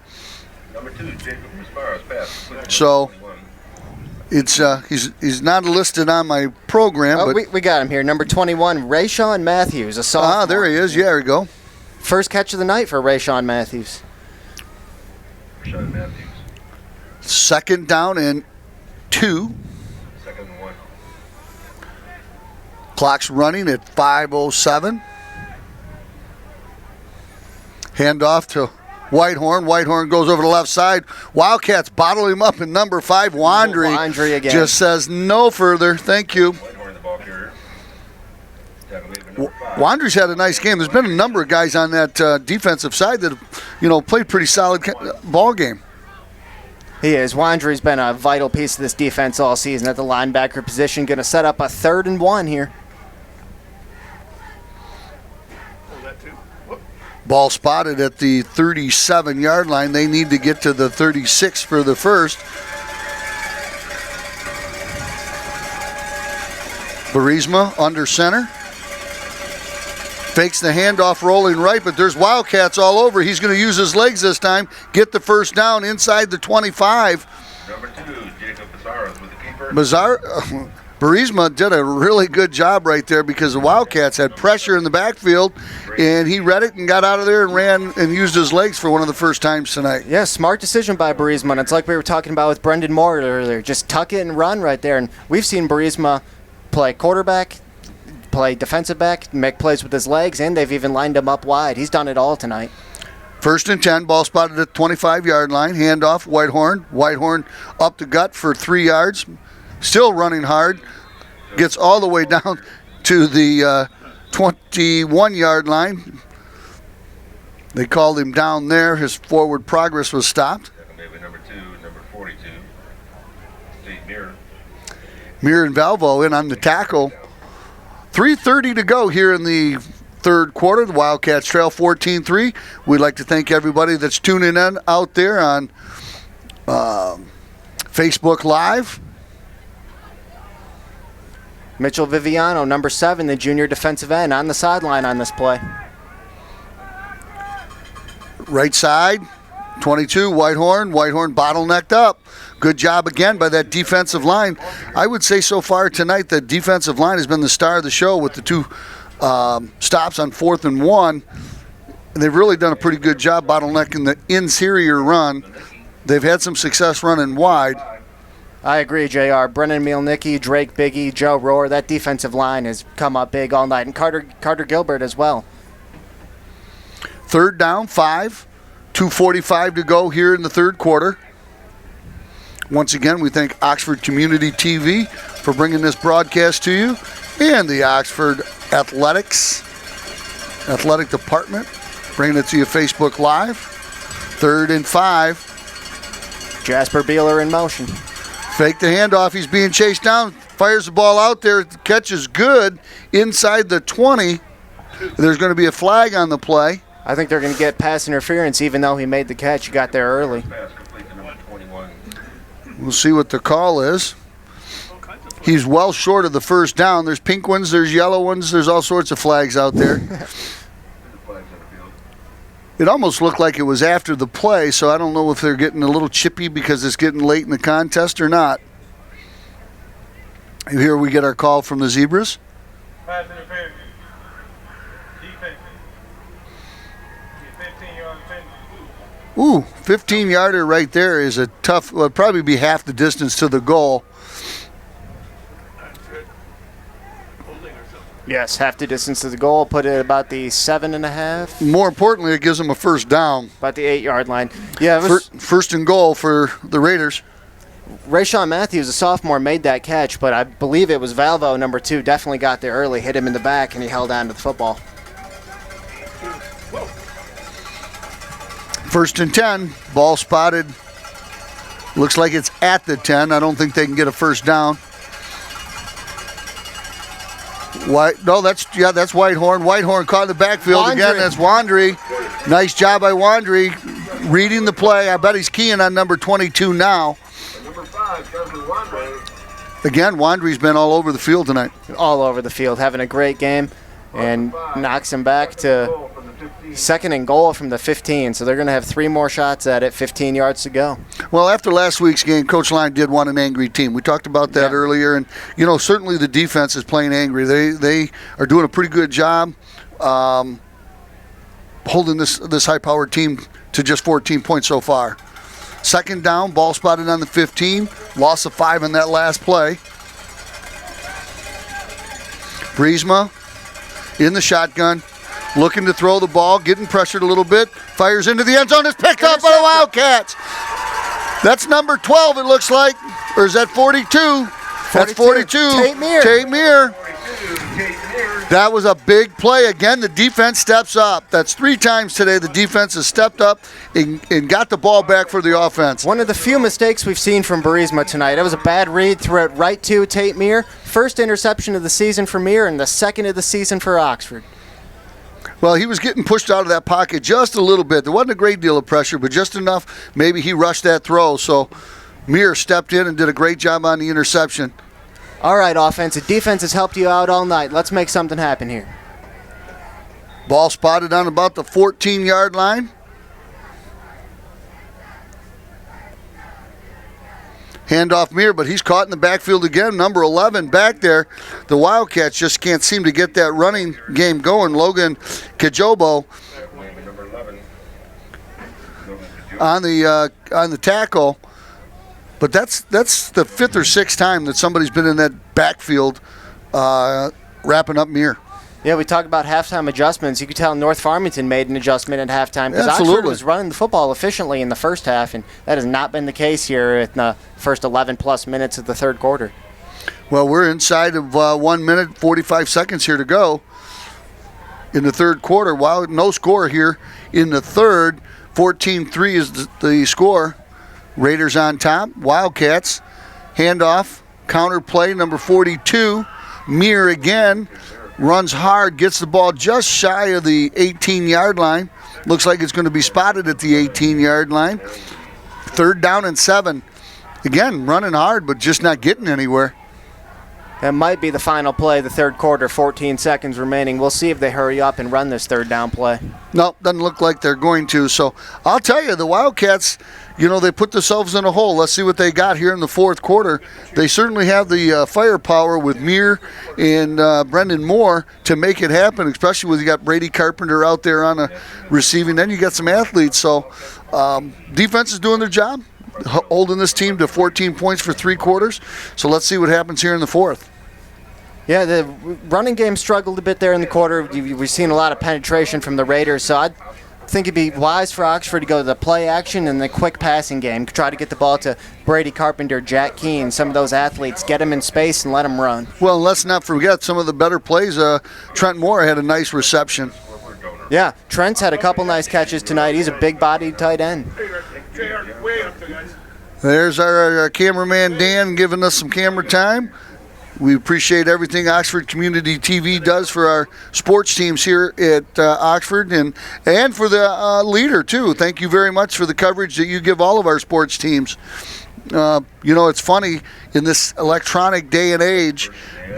Number 2, Jacob Misparos, pass. So it's he's not listed on my program. Oh, but we got him here. Number 21, Rayshawn Matthews, a sophomore. there he is. Yeah, there we go. First catch of the night for Rayshawn Matthews. Rashawn Matthews. 2nd down and 2. 2nd and 1. Clock's running at 5:07. Handoff to Whitehorn. Whitehorn goes over the left side. Wildcats bottle him up, and number 5, Wandry, Wandry again. just says no further. Thank you. Whitehorn, the ball carrier. Wandry's had a nice game. There's been a number of guys on that defensive side that have, played pretty solid ball game. He is. Wandry's been a vital piece of this defense all season at the linebacker position. Going to set up a 3rd and 1 here. Ball spotted at the 37-yard line. They need to get to the 36 for the first. Burisma under center. Fakes the handoff rolling right, but there's Wildcats all over. He's going to use his legs this time. Get the first down inside the 25. Number 2, Jacob Pizarro with the keeper. Burisma did a really good job right there because the Wildcats had pressure in the backfield, and he read it and got out of there and ran and used his legs for one of the first times tonight. Yeah, smart decision by Burisma. And it's like we were talking about with Brendan Moore earlier. Just tuck it and run right there. And we've seen Burisma play quarterback, play defensive back, make plays with his legs, and they've even lined him up wide. He's done it all tonight. 1st and 10, ball spotted at the 25-yard line. Handoff, Whitehorn. Whitehorn up the gut for 3 yards. Still running hard. Gets all the way down to the 21-yard line. They called him down there. His forward progress was stopped. Number 2, number 42, Steve Muir. Muir and Valvo in on the tackle. 3:30 to go here in the 3rd quarter. The Wildcats trail 14-3. We'd like to thank everybody that's tuning in out there on Facebook Live. Mitchell Viviano, number 7, the junior defensive end, on the sideline on this play. Right side, 22, Whitehorn. Whitehorn bottlenecked up. Good job again by that defensive line. I would say so far tonight the defensive line has been the star of the show with the 2 stops on 4th and 1. And they've really done a pretty good job bottlenecking the interior run. They've had some success running wide. I agree, JR. Brennan Mielnicki, Drake Biggie, Joe Rohr, that defensive line has come up big all night. And Carter Gilbert as well. 3rd down, 5. 2:45 to go here in the 3rd quarter. Once again, we thank Oxford Community TV for bringing this broadcast to you, and the Oxford Athletic Department bringing it to you Facebook Live. 3rd and 5. Jasper Beeler in motion. Fake the handoff. He's being chased down. Fires the ball out there. The catch is good inside the 20. There's going to be a flag on the play. I think they're going to get pass interference even though he made the catch. He got there early. Pass complete to number 21. We'll see what the call is. He's well short of the first down. There's pink ones, there's yellow ones, there's all sorts of flags out there. It almost looked like it was after the play, so I don't know if they're getting a little chippy because it's getting late in the contest or not. Here we get our call from the Zebras. Pass interference. Defense. 15-yard penalty. Ooh, 15-yarder right there is a tough, well, it'd probably be half the distance to the goal. Yes, half the distance to the goal. Put it at about the 7.5. More importantly, it gives them a first down. About the 8-yard line. Yeah, it was First and goal for the Raiders. Rayshawn Matthews, a sophomore, made that catch, but I believe it was Valvo, number 2, definitely got there early, hit him in the back, and he held on to the football. 1st and 10, ball spotted. Looks like it's at the 10. I don't think they can get a first down. That's Whitehorn. Whitehorn caught in the backfield again. That's Wandry. Nice job by Wandry reading the play. I bet he's keying on number 22 now. Number 5, Kevin Wandry. Again, Wandry's been all over the field tonight. All over the field, having a great game, and knocks him back to 2nd and goal from the 15. So they're going to have 3 more shots at it, 15 yards to go. Well, after last week's game, Coach Line did want an angry team. We talked about that earlier, and certainly the defense is playing angry. They are doing a pretty good job holding this high-powered team to just 14 points so far. 2nd down, ball spotted on the 15. Loss of 5 in that last play. Burisma in the shotgun. looking to throw the ball, getting pressured a little bit, fires into the end zone, is picked up by the Wildcats. That's number 12, it looks like, or is that 42? That's 42. Tate Meir. Tate Meir. That was a big play. Again, the defense steps up. That's 3 times today the defense has stepped up and got the ball back for the offense. One of the few mistakes we've seen from Burisma tonight. It was a bad read, threw it right to Tate Meir. First interception of the season for Meir and the second of the season for Oxford. Well, he was getting pushed out of that pocket just a little bit. There wasn't a great deal of pressure, but just enough. Maybe he rushed that throw. So Meir stepped in and did a great job on the interception. All right, offense. The defense has helped you out all night. Let's make something happen here. Ball spotted on about the 14-yard line. Handoff Meir, but he's caught in the backfield again. Number 11 back there. The Wildcats just can't seem to get that running game going. Logan Kajobo on the tackle. But that's the 5th or 6th time that somebody's been in that backfield wrapping up Meir. Yeah, we talked about halftime adjustments. You could tell North Farmington made an adjustment at halftime because Oxford was running the football efficiently in the first half, and that has not been the case here in the first 11-plus minutes of the third quarter. Well, we're inside of 1 minute, 45 seconds here to go in the third quarter. While no score here in the third, 14-3 is the score. Raiders on top. Wildcats. Handoff. Counter play, number 42. Meir again. Runs hard. Gets the ball just shy of the 18-yard line. Looks like it's going to be spotted at the 18-yard line. 3rd down and 7. Again, running hard, but just not getting anywhere. That might be the final play of the third quarter, 14 seconds remaining. We'll see if they hurry up and run this third down play. No, doesn't look like they're going to. So I'll tell you, the Wildcats, they put themselves in a hole. Let's see what they got here in the fourth quarter. They certainly have the firepower with Meir and Brendan Moore to make it happen, especially when you got Brady Carpenter out there on the receiving. Then you got some athletes. So defense is doing their job, holding this team to 14 points for 3 quarters. So let's see what happens here in the fourth. Yeah, the running game struggled a bit there in the quarter. We've seen a lot of penetration from the Raiders, so I think it'd be wise for Oxford to go to the play action and the quick passing game. Try to get the ball to Brady Carpenter, Jack Keene, some of those athletes. Get them in space and let them run. Well, let's not forget some of the better plays. Trent Moore had a nice reception. Yeah, Trent's had a couple nice catches tonight. He's a big-bodied tight end. There's our cameraman Dan giving us some camera time. We appreciate everything Oxford Community TV does for our sports teams here at Oxford and for the leader, too. Thank you very much for the coverage that you give all of our sports teams. It's funny, in this electronic day and age,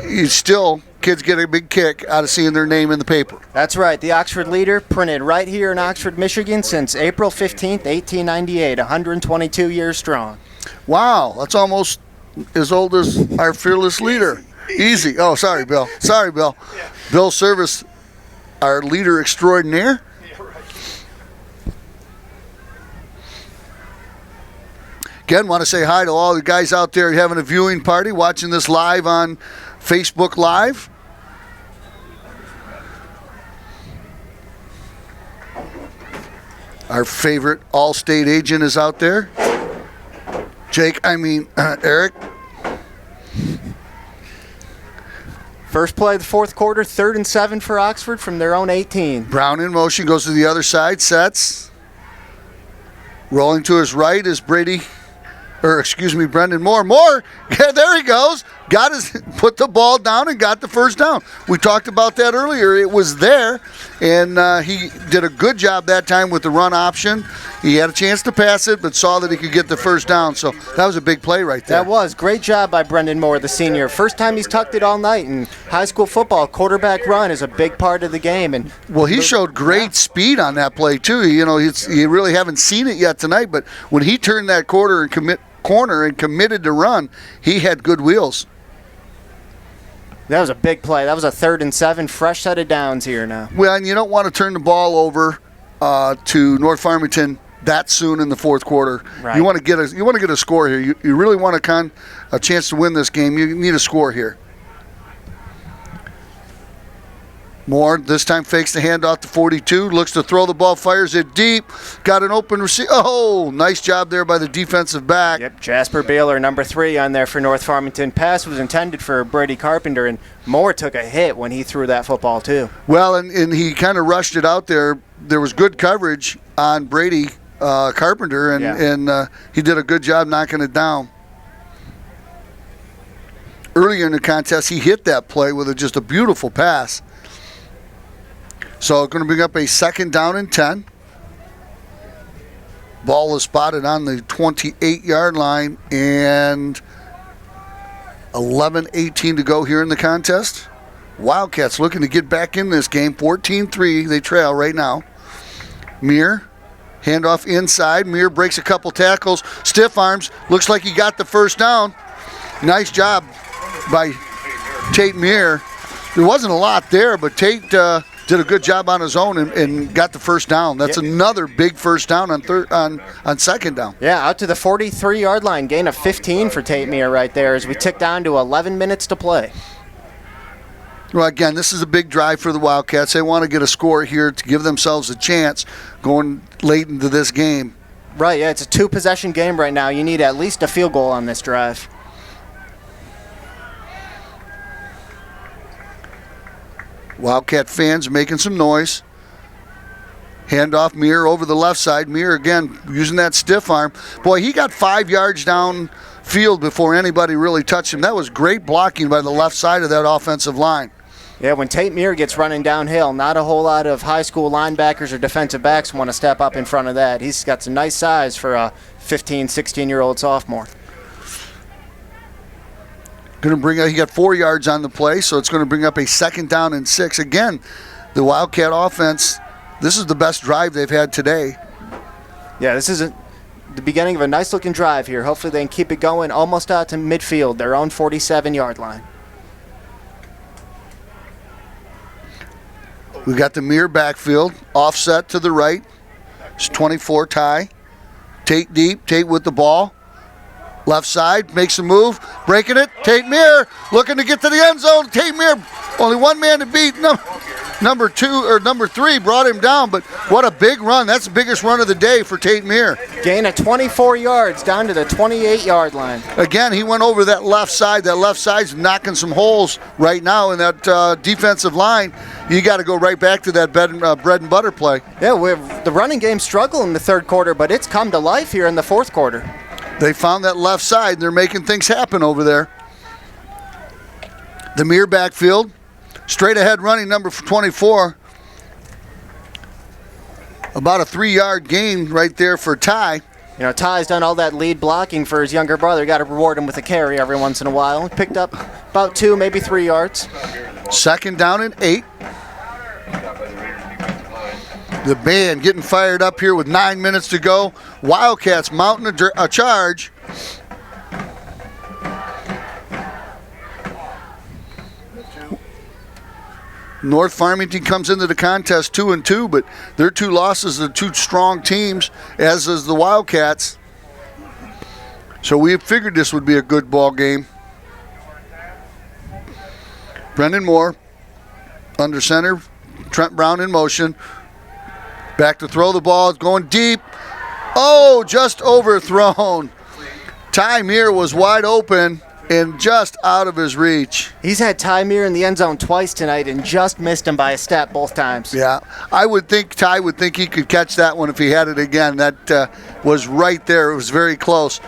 kids get a big kick out of seeing their name in the paper. That's right. The Oxford Leader, printed right here in Oxford, Michigan since April 15th, 1898, 122 years strong. Wow, that's almost as old as our fearless leader. Easy. Oh, sorry, Bill. Sorry, Bill. Yeah. Bill Service, our leader extraordinaire. Yeah, right. Again, want to say hi to all the guys out there having a viewing party, watching this live on Facebook Live. Our favorite All-State agent is out there. Eric. First play of the fourth quarter, 3rd and 7 for Oxford from their own 18. Brown in motion, goes to the other side, sets. Rolling to his right is Brendan Moore. Moore, yeah, there he goes. Put the ball down and got the first down. We talked about that earlier. It was there, and he did a good job that time with the run option. He had a chance to pass it, but saw that he could get the first down. So that was a big play right there. That was. Great job by Brendan Moore, the senior. First time he's tucked it all night. In high school football, quarterback run is a big part of the game. And well, he showed great speed on that play, too. You really haven't seen it yet tonight, but when he turned that corner and committed to run, he had good wheels. That was a big play. That was a 3rd and 7, fresh set of downs here now. Well, and you don't want to turn the ball over to North Farmington that soon in the fourth quarter. Right. You want to get a score here. You really want a chance to win this game. You need a score here. Moore this time fakes the handoff to 42, looks to throw the ball, fires it deep, got an open receiver. Oh, nice job there by the defensive back. Yep, Jasper Baylor, number 3 on there for North Farmington. Pass was intended for Brady Carpenter, and Moore took a hit when he threw that football too. Well, and he kind of rushed it out there. There was good coverage on Brady Carpenter, and he did a good job knocking it down. Earlier in the contest, he hit that play with just a beautiful pass. So going to bring up a second down and 10. Ball is spotted on the 28-yard line, and 11:18 to go here in the contest. Wildcats looking to get back in this game. 14-3, they trail right now. Muir, handoff inside. Muir breaks a couple tackles. Stiff arms. Looks like he got the first down. Nice job by Tate Muir. There wasn't a lot there, but Tate did a good job on his own and got the first down. That's another big first down on second down. Yeah, out to the 43-yard line. Gain of 15 for Tate Muir right there as we tick down to 11 minutes to play. Well, again, this is a big drive for the Wildcats. They want to get a score here to give themselves a chance going late into this game. Right, yeah, it's a 2-possession game right now. You need at least a field goal on this drive. Wildcat fans making some noise. Handoff Muir over the left side. Muir again using that stiff arm. Boy, he got 5 yards downfield before anybody really touched him. That was great blocking by the left side of that offensive line. Yeah, when Tate Muir gets running downhill, not a whole lot of high school linebackers or defensive backs want to step up in front of that. He's got some nice size for a 15, 16-year-old sophomore. Going to bring up, he got 4 yards on the play, so it's going to bring up a second down and 6. Again, the Wildcat offense, this is the best drive they've had today. Yeah, this is the beginning of a nice-looking drive here. Hopefully they can keep it going almost out to midfield, their own 47-yard line. We got the Muir backfield, offset to the right. It's 24 tie. Tate deep, Tate with the ball. Left side, makes a move, breaking it. Tate Muir looking to get to the end zone. Tate Muir, only one man to beat. Number 3 brought him down, but what a big run. That's the biggest run of the day for Tate Muir. Gain of 24 yards down to the 28-yard line. Again, he went over that left side. That left side's knocking some holes right now in that defensive line. You got to go right back to that bread and butter play. Yeah, the running game struggled in the third quarter, but it's come to life here in the fourth quarter. They found that left side, and they're making things happen over there. The Muir backfield. Straight ahead running, number 24. About a 3-yard gain right there for Ty. You know, Ty's done all that lead blocking for his younger brother. Got to reward him with a carry every once in a while. Picked up about 2, maybe 3 yards. Second down and 8. The band getting fired up here with 9 minutes to go. Wildcats mounting a charge. North Farmington comes into the contest 2-2, but their 2 losses are 2 strong teams, as is the Wildcats. So we figured this would be a good ball game. Brendan Moore under center. Trent Brown in motion. Back to throw the ball. It's going deep. Oh, just overthrown. Ty Muir was wide open and just out of his reach. He's had Ty Muir in the end zone twice tonight and just missed him by a step both times. Yeah, I would think Ty would think he could catch that one if he had it again. That was right there. It was very close.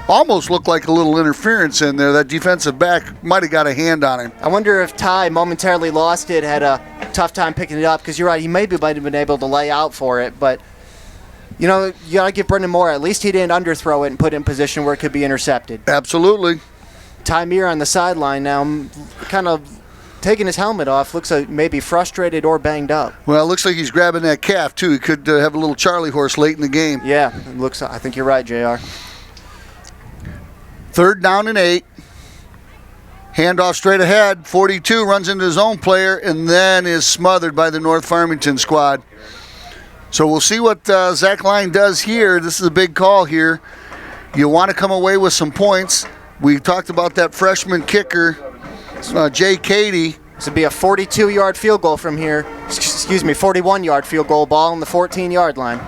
Almost looked like a little interference in there. That defensive back might have got a hand on him. I wonder if Ty momentarily lost it, had a tough time picking it up, because you're right, he might have been able to lay out for it, but you know, you got to give Brendan Moore, at least he didn't underthrow it and put it in position where it could be intercepted. Absolutely. Ty Muir on the sideline now, kind of taking his helmet off, looks like maybe frustrated or banged up. Well, it looks like he's grabbing that calf too. He could have a little Charlie horse late in the game. Yeah, it looks. I think you're right, JR. Third down and 8. Handoff straight ahead. 42 runs into his own player and then is smothered by the North Farmington squad. So we'll see what Zach Line does here. This is a big call here. You want to come away with some points. We talked about that freshman kicker, Jay Cady, This would be a 42-yard field goal from here. Excuse me, 41-yard field goal, ball on the 14-yard line.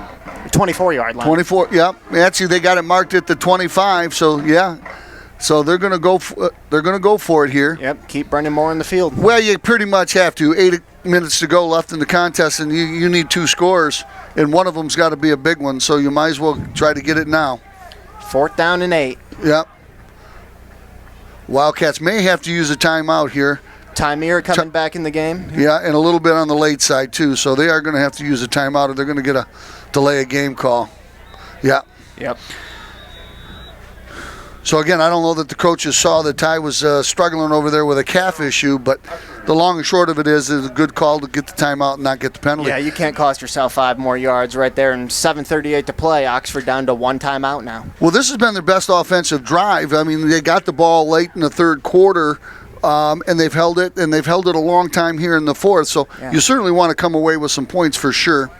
24-yard line. 24, yep. Actually, they got it marked at the 25, so yeah. So they're going to go for it here. Yep, keep Brendan Moore in the field. Well, you pretty much have to. 8 minutes to go left in the contest, and you need 2 scores, and one of them's got to be a big one, so you might as well try to get it now. 4th down and 8. Yep. Wildcats may have to use a timeout here. Tymier coming back in the game. Yeah, and a little bit on the late side, too, so they are going to have to use a timeout, or they're going to get a delay a game call. Yeah. Yep. So, again, I don't know that the coaches saw that Ty was struggling over there with a calf issue, but the long and short of it is a good call to get the timeout and not get the penalty. Yeah, you can't cost yourself 5 more yards right there, and 7:38 to play. Oxford down to 1 timeout now. Well, this has been their best offensive drive. I mean, they got the ball late in the third quarter, and they've held it a long time here in the fourth. So Yeah. you certainly want to come away with some points for sure.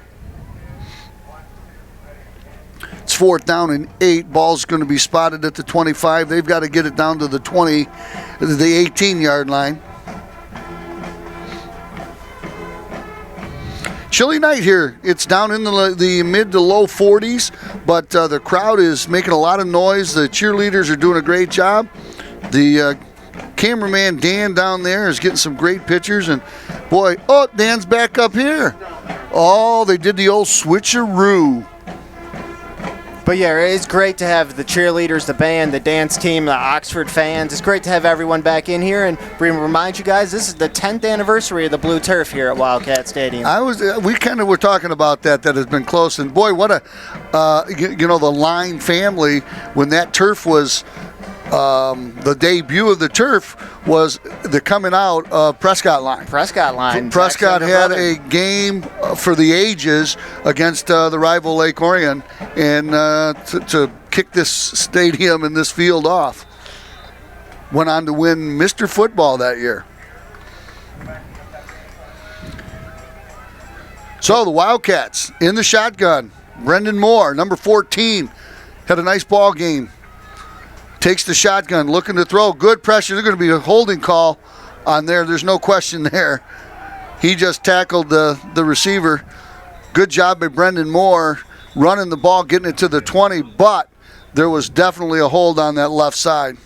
It's 4th down and 8. Ball's going to be spotted at the 25. They've got to get it down to the 18-yard line. Chilly night here. It's down in the mid to low 40s, but the crowd is making a lot of noise. The cheerleaders are doing a great job. The cameraman Dan down there is getting some great pictures, and boy, Dan's back up here. Oh, they did the old switcheroo. But yeah, it's great to have the cheerleaders, the band, the dance team, the Oxford fans. It's great to have everyone back in here. And we remind you guys, this is the 10th anniversary of the Blue Turf here at Wildcat Stadium. We kind of were talking about that has been close. And boy, what a, the Line family, when that turf was, the debut of the turf was the coming out of Prescott Line. Prescott Line. Prescott had a game for the ages against the rival Lake Orion, and to kick this stadium and this field off. Went on to win Mr. Football that year. So the Wildcats in the shotgun. Brendan Moore, number 14, had a nice ball game. Takes the shotgun, looking to throw. Good pressure. There's going to be a holding call on there. There's no question there. He just tackled the receiver. Good job by Brendan Moore running the ball, getting it to the 20, but there was definitely a hold on that left side.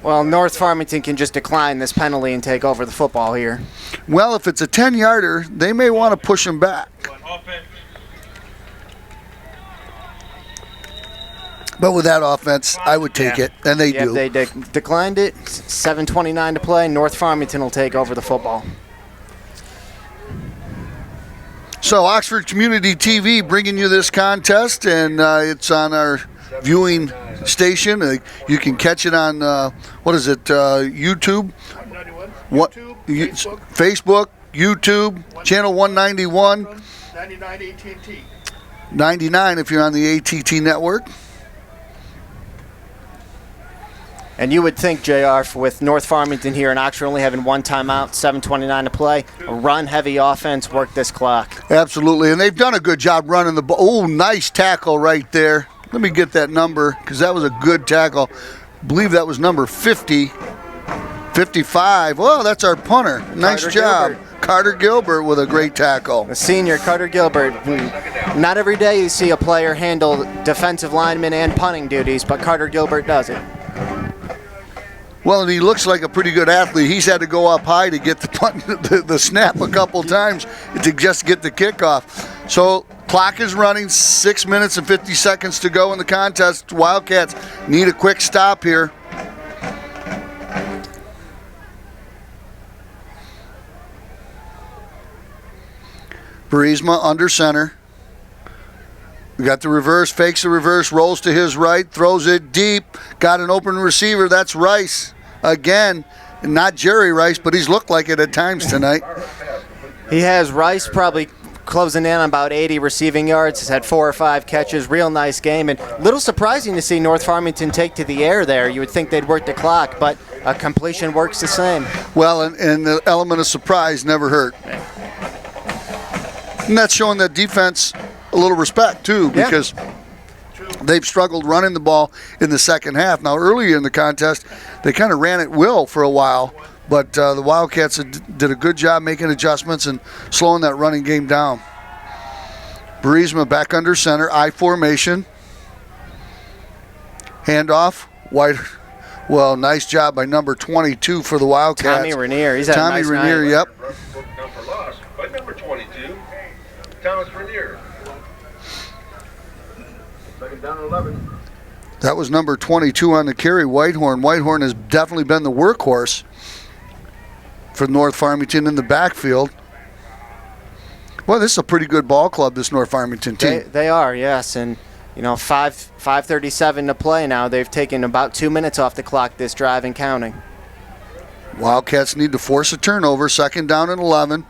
Well, North Farmington can just decline this penalty and take over the football here. Well, if it's a 10-yarder, they may want to push him back. But with that offense, I would take it, and they do. They declined it. 7:29 to play. North Farmington will take over the football. So Oxford Community TV bringing you this contest, and it's on our viewing station. You can catch it on, YouTube? Facebook, YouTube, channel 191. 99 AT&T. 99 if you're on the ATT network. And you would think, JR, with North Farmington here and Oxford only having 1 timeout, 7:29 to play, a run-heavy offense worked this clock. Absolutely, and they've done a good job running the ball. Oh, nice tackle right there. Let me get that number, because that was a good tackle. I believe that was number 50, 55. Well, that's our punter. Nice job. Carter Gilbert with a great tackle. The senior, Carter Gilbert. Not every day you see a player handle defensive lineman and punting duties, but Carter Gilbert does it. Well, and he looks like a pretty good athlete. He's had to go up high to get the snap a couple times to just get the kickoff. So clock is running, 6 minutes and 50 seconds to go in the contest. Wildcats need a quick stop here. Burisma under center. We got the reverse, fakes the reverse, rolls to his right, throws it deep. Got an open receiver. That's Rice again. Not Jerry Rice, but he's looked like it at times tonight. He has Rice probably closing in on about 80 receiving yards. He's had 4 or 5 catches. Real nice game. And a little surprising to see North Farmington take to the air there. You would think they'd work the clock, but a completion works the same. Well, and the element of surprise never hurt. And that's showing that defense a little respect, too, because they've struggled running the ball in the second half. Now, earlier in the contest, they kind of ran at will for a while, But the Wildcats did a good job making adjustments and slowing that running game down. Burisma back under center, I formation. Handoff, White. Well, nice job by number 22 for the Wildcats. Tommy Rainier. He's had Tommy a nice Rainier, night. yep. Down for loss by number 22, Thomas Rainier. Second down and 11. That was number 22 on the carry, Whitehorn. Whitehorn has definitely been the workhorse for North Farmington in the backfield. Well, this is a pretty good ball club, this North Farmington team. They are, yes. And, 5:37 to play now. They've taken about 2 minutes off the clock this drive and counting. Wildcats need to force a turnover. Second down and 11.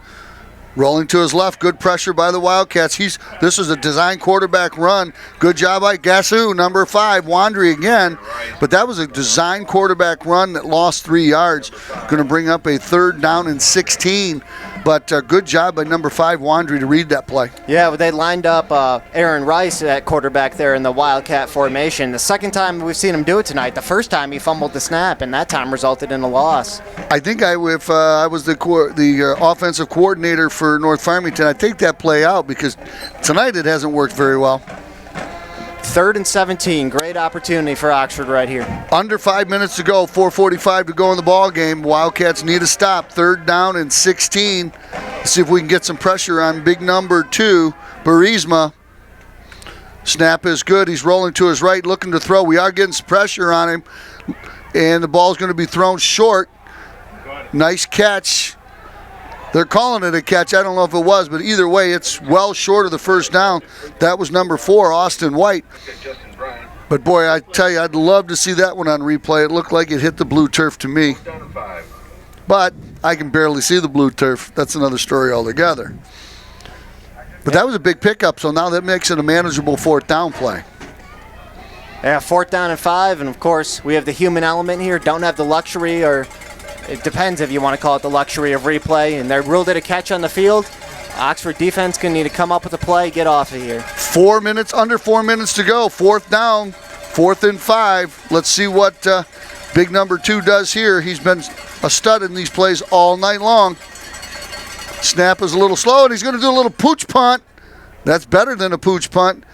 Rolling to his left. Good pressure by the Wildcats. This is a design quarterback run. Good job by Gassou, number 5. Wandry again. But that was a design quarterback run that lost 3 yards. Going to bring up a third down and 16. But good job by number 5, Wandry, to read that play. Yeah, they lined up Aaron Rice at quarterback there in the Wildcat formation. The second time we've seen him do it tonight. The first time he fumbled the snap, and that time resulted in a loss. I think if I was the offensive coordinator for North Farmington, I'd take that play out because tonight it hasn't worked very well. 3rd and 17. Great opportunity for Oxford right here. Under 5 minutes to go, 4:45 to go in the ball game. Wildcats need a stop. 3rd down and 16. Let's see if we can get some pressure on big number 2, Burisma. Snap is good. He's rolling to his right, looking to throw. We are getting some pressure on him, and the ball's going to be thrown short. Nice catch. They're calling it a catch. I don't know if it was, but either way, it's well short of the first down. That was number 4, Austin White. But boy, I tell you, I'd love to see that one on replay. It looked like it hit the blue turf to me. But I can barely see the blue turf. That's another story altogether. But that was a big pickup, so now that makes it a manageable 4th down play. Yeah, 4th down and 5, and of course, we have the human element here. Don't have the luxury, or it depends if you want to call it the luxury of replay, and they ruled it a catch on the field. Oxford defense going to need to come up with a play, get off of here. 4 minutes, under 4 minutes to go. 4th down, 4th and 5. Let's see what big number 2 does here. He's been a stud in these plays all night long. Snap is a little slow, and he's going to do a little pooch punt. That's better than a pooch punt.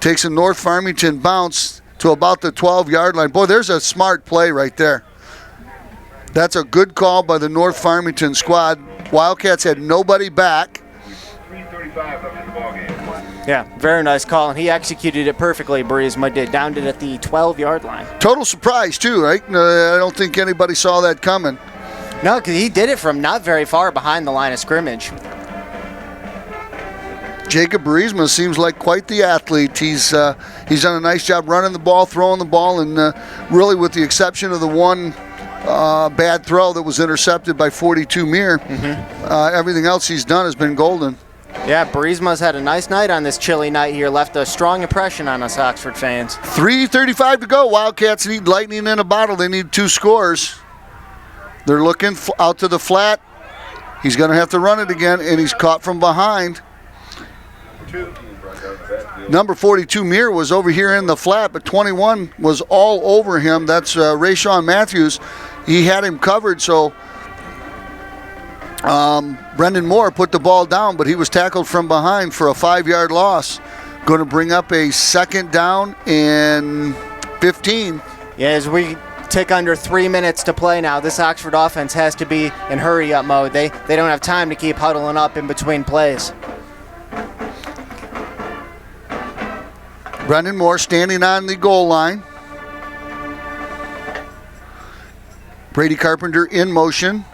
Takes a North Farmington bounce to about the 12-yard line. Boy, there's a smart play right there. That's a good call by the North Farmington squad. Wildcats had nobody back. 3:35 left in the ball game. Yeah, very nice call, and he executed it perfectly, Burisma did. Downed it at the 12-yard line. Total surprise, too, right? I don't think anybody saw that coming. No, because he did it from not very far behind the line of scrimmage. Jacob Burisma seems like quite the athlete. He's done a nice job running the ball, throwing the ball, and really with the exception of the one bad throw that was intercepted by 42 Mir, everything else he's done has been golden. Yeah, Burisma's had a nice night on this chilly night here. Left a strong impression on us Oxford fans. 3:35 to go. Wildcats need lightning in a bottle. They need 2 scores. They're looking out to the flat. He's going to have to run it again, and he's caught from behind. Number 42, Mir, was over here in the flat, but 21 was all over him. That's Rayshawn Matthews. He had him covered, so Brendan Moore put the ball down, but he was tackled from behind for a 5-yard loss. Going to bring up a 2nd down and 15. Yeah, as we tick under 3 minutes to play now, this Oxford offense has to be in hurry-up mode. They don't have time to keep huddling up in between plays. Brendan Moore standing on the goal line. Brady Carpenter in motion.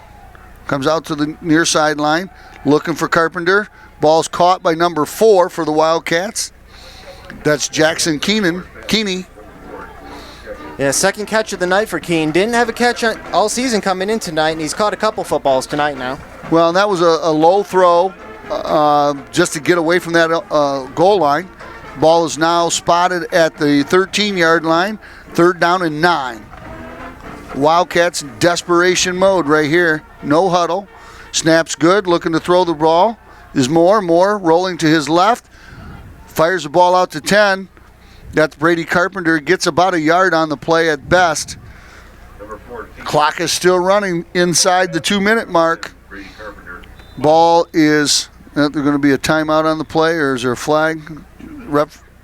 Comes out to the near sideline. Looking for Carpenter. Ball's caught by number 4 for the Wildcats. That's Jackson Keeney. Yeah, 2nd catch of the night for Keene. Didn't have a catch all season coming in tonight, and he's caught a couple footballs tonight now. Well, that was a low throw just to get away from that goal line. Ball is now spotted at the 13-yard line. 3rd down and 9. Wildcats in desperation mode right here. No huddle. Snap's good. Looking to throw the ball is Moore. Moore rolling to his left. Fires the ball out to 10. That's Brady Carpenter. Gets about a yard on the play at best. Number 14, Clock is still running inside the 2-minute mark. Ball is, they're going to be a timeout on the play, or is there a flag?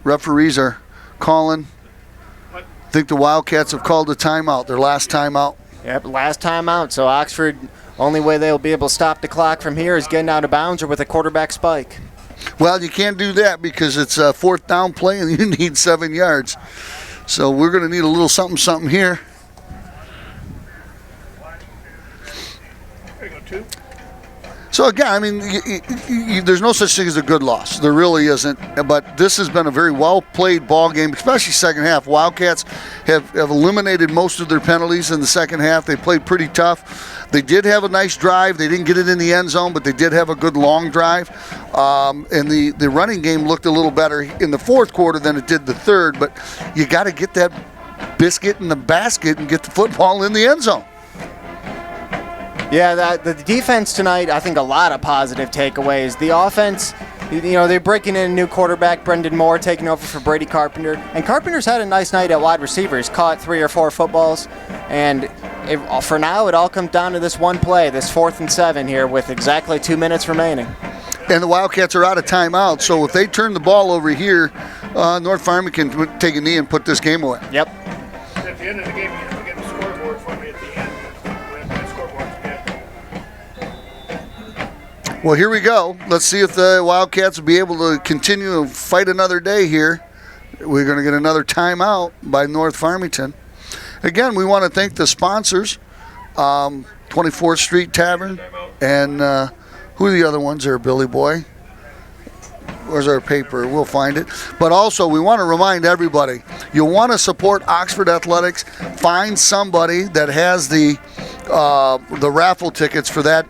Referees are calling. I think the Wildcats have called a timeout, their last timeout. Yep, last timeout. So Oxford, only way they'll be able to stop the clock from here is getting out of bounds or with a quarterback spike. Well, you can't do that because it's a 4th down play and you need 7 yards. So we're going to need a little something here. There you go, 2. So again, I mean, there's no such thing as a good loss. There really isn't. But this has been a very well-played ball game, especially second half. Wildcats have eliminated most of their penalties in the second half. They played pretty tough. They did have a nice drive. They didn't get it in the end zone, but they did have a good long drive. And the running game looked a little better in the fourth quarter than it did the third. But you got to get that biscuit in the basket and get the football in the end zone. Yeah, the defense tonight, I think a lot of positive takeaways. The offense, they're breaking in a new quarterback, Brendan Moore, taking over for Brady Carpenter. And Carpenter's had a nice night at wide receiver. He's caught 3 or 4 footballs. And for now, it all comes down to this one play, this 4th and 7 here with exactly 2 minutes remaining. And the Wildcats are out of timeout, so if they turn the ball over here, North Farmington can take a knee and put this game away. Yep. At the end of the game, you have to get the scoreboard for me at the end. When that scoreboard's good. Well, here we go. Let's see if the Wildcats will be able to continue to fight another day here. We're going to get another timeout by North Farmington. Again, we want to thank the sponsors, 24th Street Tavern, and who are the other ones there, Billy Boy? Where's our paper? We'll find it. But also, we want to remind everybody, you want to support Oxford Athletics, find somebody that has the raffle tickets for that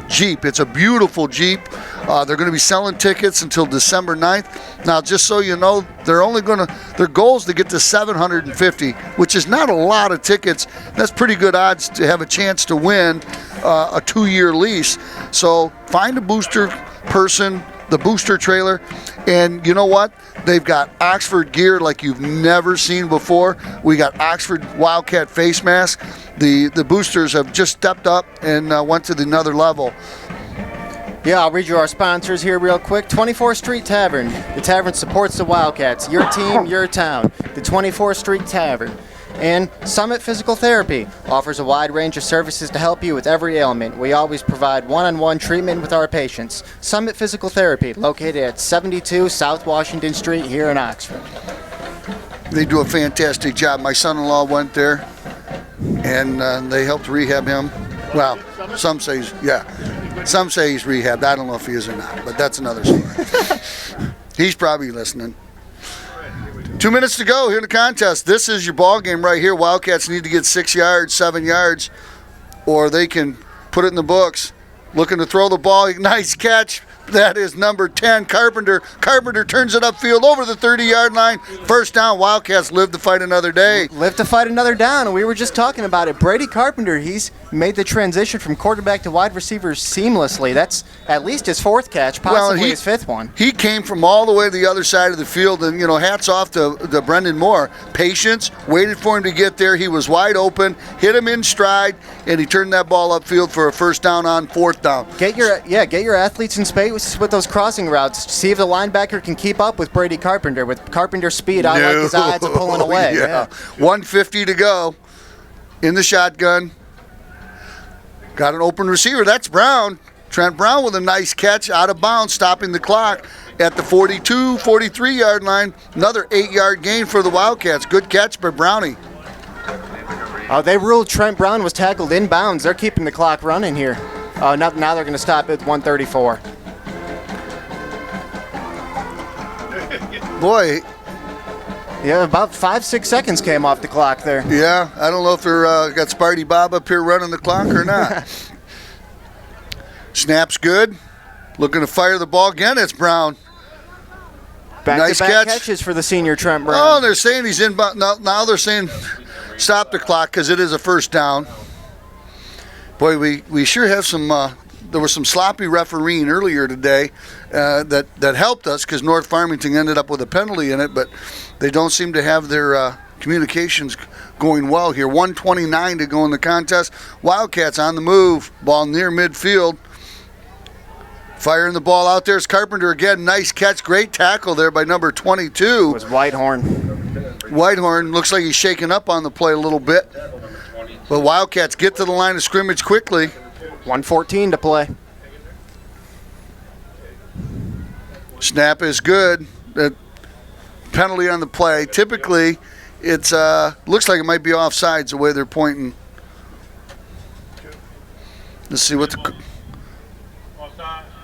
Jeep. It's a beautiful Jeep. They're going to be selling tickets until December 9th. Now, just so you know, their goal is to get to 750, which is not a lot of tickets. That's pretty good odds to have a chance to win a 2-year lease. So find a booster person, the booster trailer, and you know what? They've got Oxford gear like you've never seen before. We got Oxford Wildcat face masks. The boosters have just stepped up and went to another level. Yeah, I'll read you our sponsors here real quick. 24th Street Tavern. The tavern supports the Wildcats. Your team, your town. The 24th Street Tavern. And Summit Physical Therapy offers a wide range of services to help you with every ailment. We always provide one-on-one treatment with our patients. Summit Physical Therapy, located at 72 South Washington Street here in Oxford. They do a fantastic job. My son-in-law went there, and they helped rehab him. Well, some say he's rehabbed. I don't know if he is or not, but that's another story. He's probably listening. 2 minutes to go here in the contest. This is your ball game right here. Wildcats need to get 6 yards, 7 yards, or they can put it in the books. Looking to throw the ball. Nice catch. That is number 10, Carpenter. Carpenter turns it upfield over the 30-yard line. First down. Wildcats live to fight another day. Live to fight another down, and we were just talking about it. Brady Carpenter, he's made the transition from quarterback to wide receiver seamlessly. That's at least his 4th catch, possibly his 5th one. He came from all the way to the other side of the field, and, hats off to Brendan Moore. Patience, waited for him to get there. He was wide open, hit him in stride, and he turned that ball upfield for a first down on 4th down. Get your athletes in space with those crossing routes. See if the linebacker can keep up with Brady Carpenter. With Carpenter's speed, I like his odds of pulling away. Yeah. 150 to go in the shotgun. Got an open receiver. That's Brown. Trent Brown with a nice catch out of bounds, stopping the clock at the 42, 43-yard line. Another 8-yard gain for the Wildcats. Good catch by Brownie. They ruled Trent Brown was tackled inbounds. They're keeping the clock running here. Now they're going to stop at 134. Boy. Yeah, about 5-6 seconds came off the clock there. Yeah, I don't know if they're got Sparty Bob up here running the clock or not. Snap's good. Looking to fire the ball again. It's Brown. Back-to-back catches for the senior Trent Brown. Oh, they're saying he's in. Now they're saying stop the clock because it is a first down. Boy, we sure have some. There was some sloppy refereeing earlier today that helped us because North Farmington ended up with a penalty in it, but they don't seem to have their communications going well here. 1:29 to go in the contest. Wildcats on the move. Ball near midfield. Firing the ball out there is Carpenter again. Nice catch. Great tackle there by number 22. It was Whitehorn. Whitehorn looks like he's shaking up on the play a little bit. But Wildcats get to the line of scrimmage quickly. 1:14 to play. Snap is good. Penalty on the play. Typically, it's looks like it might be offsides the way they're pointing. Let's see what the...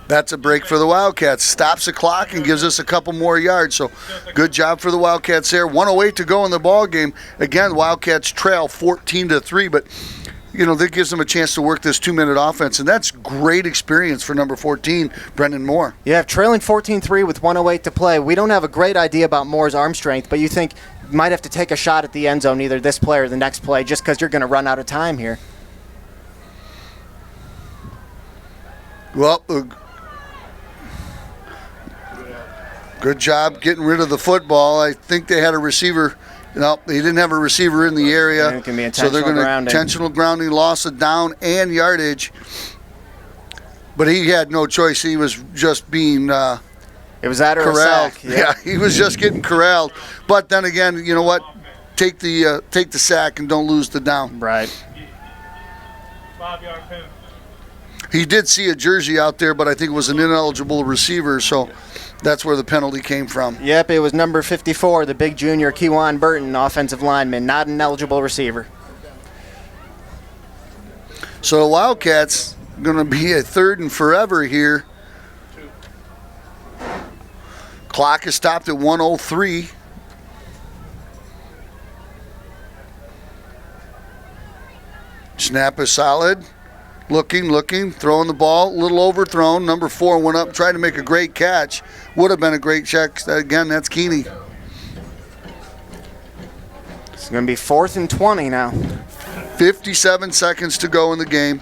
That's a break for the Wildcats. Stops the clock and gives us a couple more yards. So good job for the Wildcats there. 1:08 to go in the ball game. Again, Wildcats trail 14-3, but that gives them a chance to work this 2-minute offense, and that's great experience for number 14, Brendan Moore. Yeah, trailing 14-3 with 1:08 to play. We don't have a great idea about Moore's arm strength, but you think you might have to take a shot at the end zone, either this play or the next play, just because you're going to run out of time here. Well, good job getting rid of the football. I think they had a receiver. No, they didn't have a receiver in the area. It can be so they're going to intentional grounding, loss of down and yardage. But he had no choice. He was just being it was that or corralled. A sack. Yeah, he was just getting corralled. But then again, you know what? Take the sack and don't lose the down. Right. 5-yard penalty. He did see a jersey out there, but I think it was an ineligible receiver, so that's where the penalty came from. Yep, it was number 54, the big junior Kewan Burton, offensive lineman, not an eligible receiver. So the Wildcats going to be a 3rd and forever here. Clock is stopped at 1:03. Snap is solid. Looking, throwing the ball, a little overthrown. Number 4 went up, tried to make a great catch. Would have been a great check. Again, that's Keeney. It's going to be 4th and 20 now. 57 seconds to go in the game.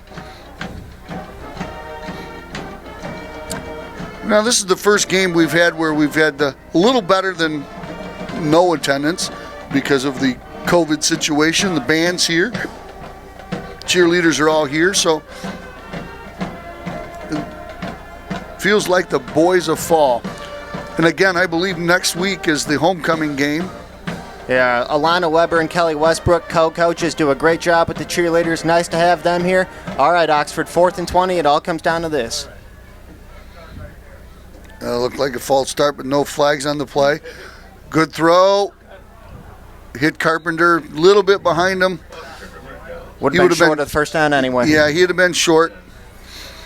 Now, this is the first game we've had where we've had a little better than no attendance because of the COVID situation. The band's here. Cheerleaders are all here, so it feels like the boys of fall. And again, I believe next week is the homecoming game. Yeah, Alana Weber and Kelly Westbrook, co-coaches, do a great job with the cheerleaders. Nice to have them here. All right, Oxford, 4th and 20. It all comes down to this. Looked like a false start, but no flags on the play. Good throw. Hit Carpenter a little bit behind him. Would have been short of the first down anyway. Yeah, he'd have been short.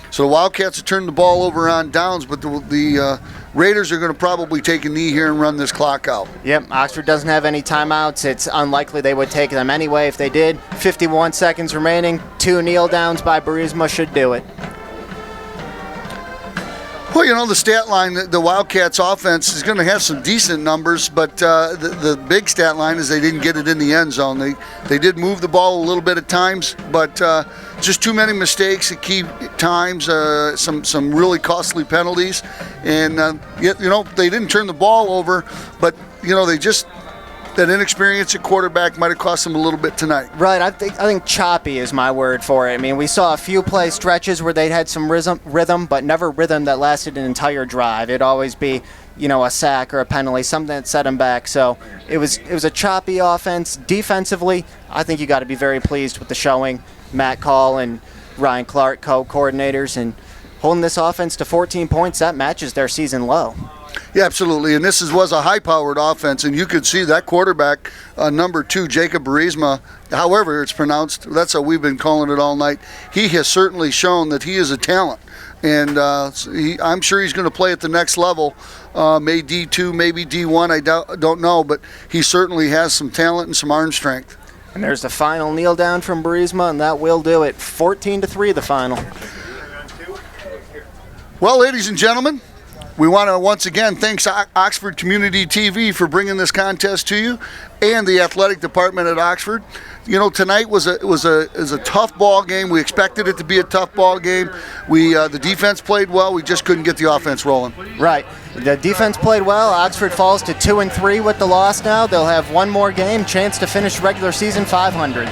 So the Wildcats have turned the ball over on downs, but the Raiders are going to probably take a knee here and run this clock out. Yep, Oxford doesn't have any timeouts. It's unlikely they would take them anyway if they did. 51 seconds remaining. 2 kneel downs by Burisma should do it. Well, the stat line, the Wildcats offense is going to have some decent numbers, but the big stat line is they didn't get it in the end zone. They did move the ball a little bit at times, but just too many mistakes at key times, some really costly penalties. And, they didn't turn the ball over, but, that inexperience at quarterback might have cost them a little bit tonight. Right, I think choppy is my word for it. I mean, we saw a few play stretches where they had some rhythm, but never rhythm that lasted an entire drive. It'd always be, a sack or a penalty, something that set them back. So it was a choppy offense. Defensively, I think you got to be very pleased with the showing. Matt Call and Ryan Clark, co-coordinators, and holding this offense to 14 points, that matches their season low. Yeah, absolutely. And this was a high-powered offense, and you could see that quarterback, number 2, Jacob Burisma, however it's pronounced, that's how we've been calling it all night. He has certainly shown that he is a talent, and I'm sure he's going to play at the next level, maybe D2, maybe D1, I don't know, but he certainly has some talent and some arm strength. And there's the final kneel down from Burisma, and that will do it. 14-3 the final. Well, ladies and gentlemen, We want to once again thanks Oxford Community TV for bringing this contest to you, and the athletic department at Oxford. You know, tonight was a tough ball game. We expected it to be a tough ball game. The defense played well. We just couldn't get the offense rolling. Right. The defense played well. Oxford falls to 2-3 with the loss now. They'll have one more game, chance to finish regular season 500.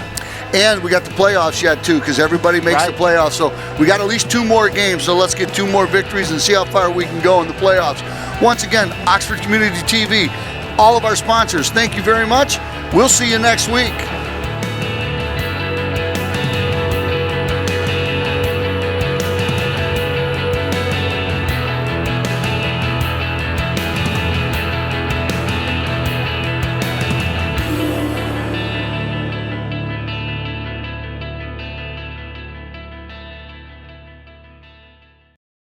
And we got the playoffs yet too, because everybody makes the playoffs. So we got at least 2 more games. So let's get 2 more victories and see how far we can go in the playoffs. Once again, Oxford Community TV, all of our sponsors, thank you very much. We'll see you next week.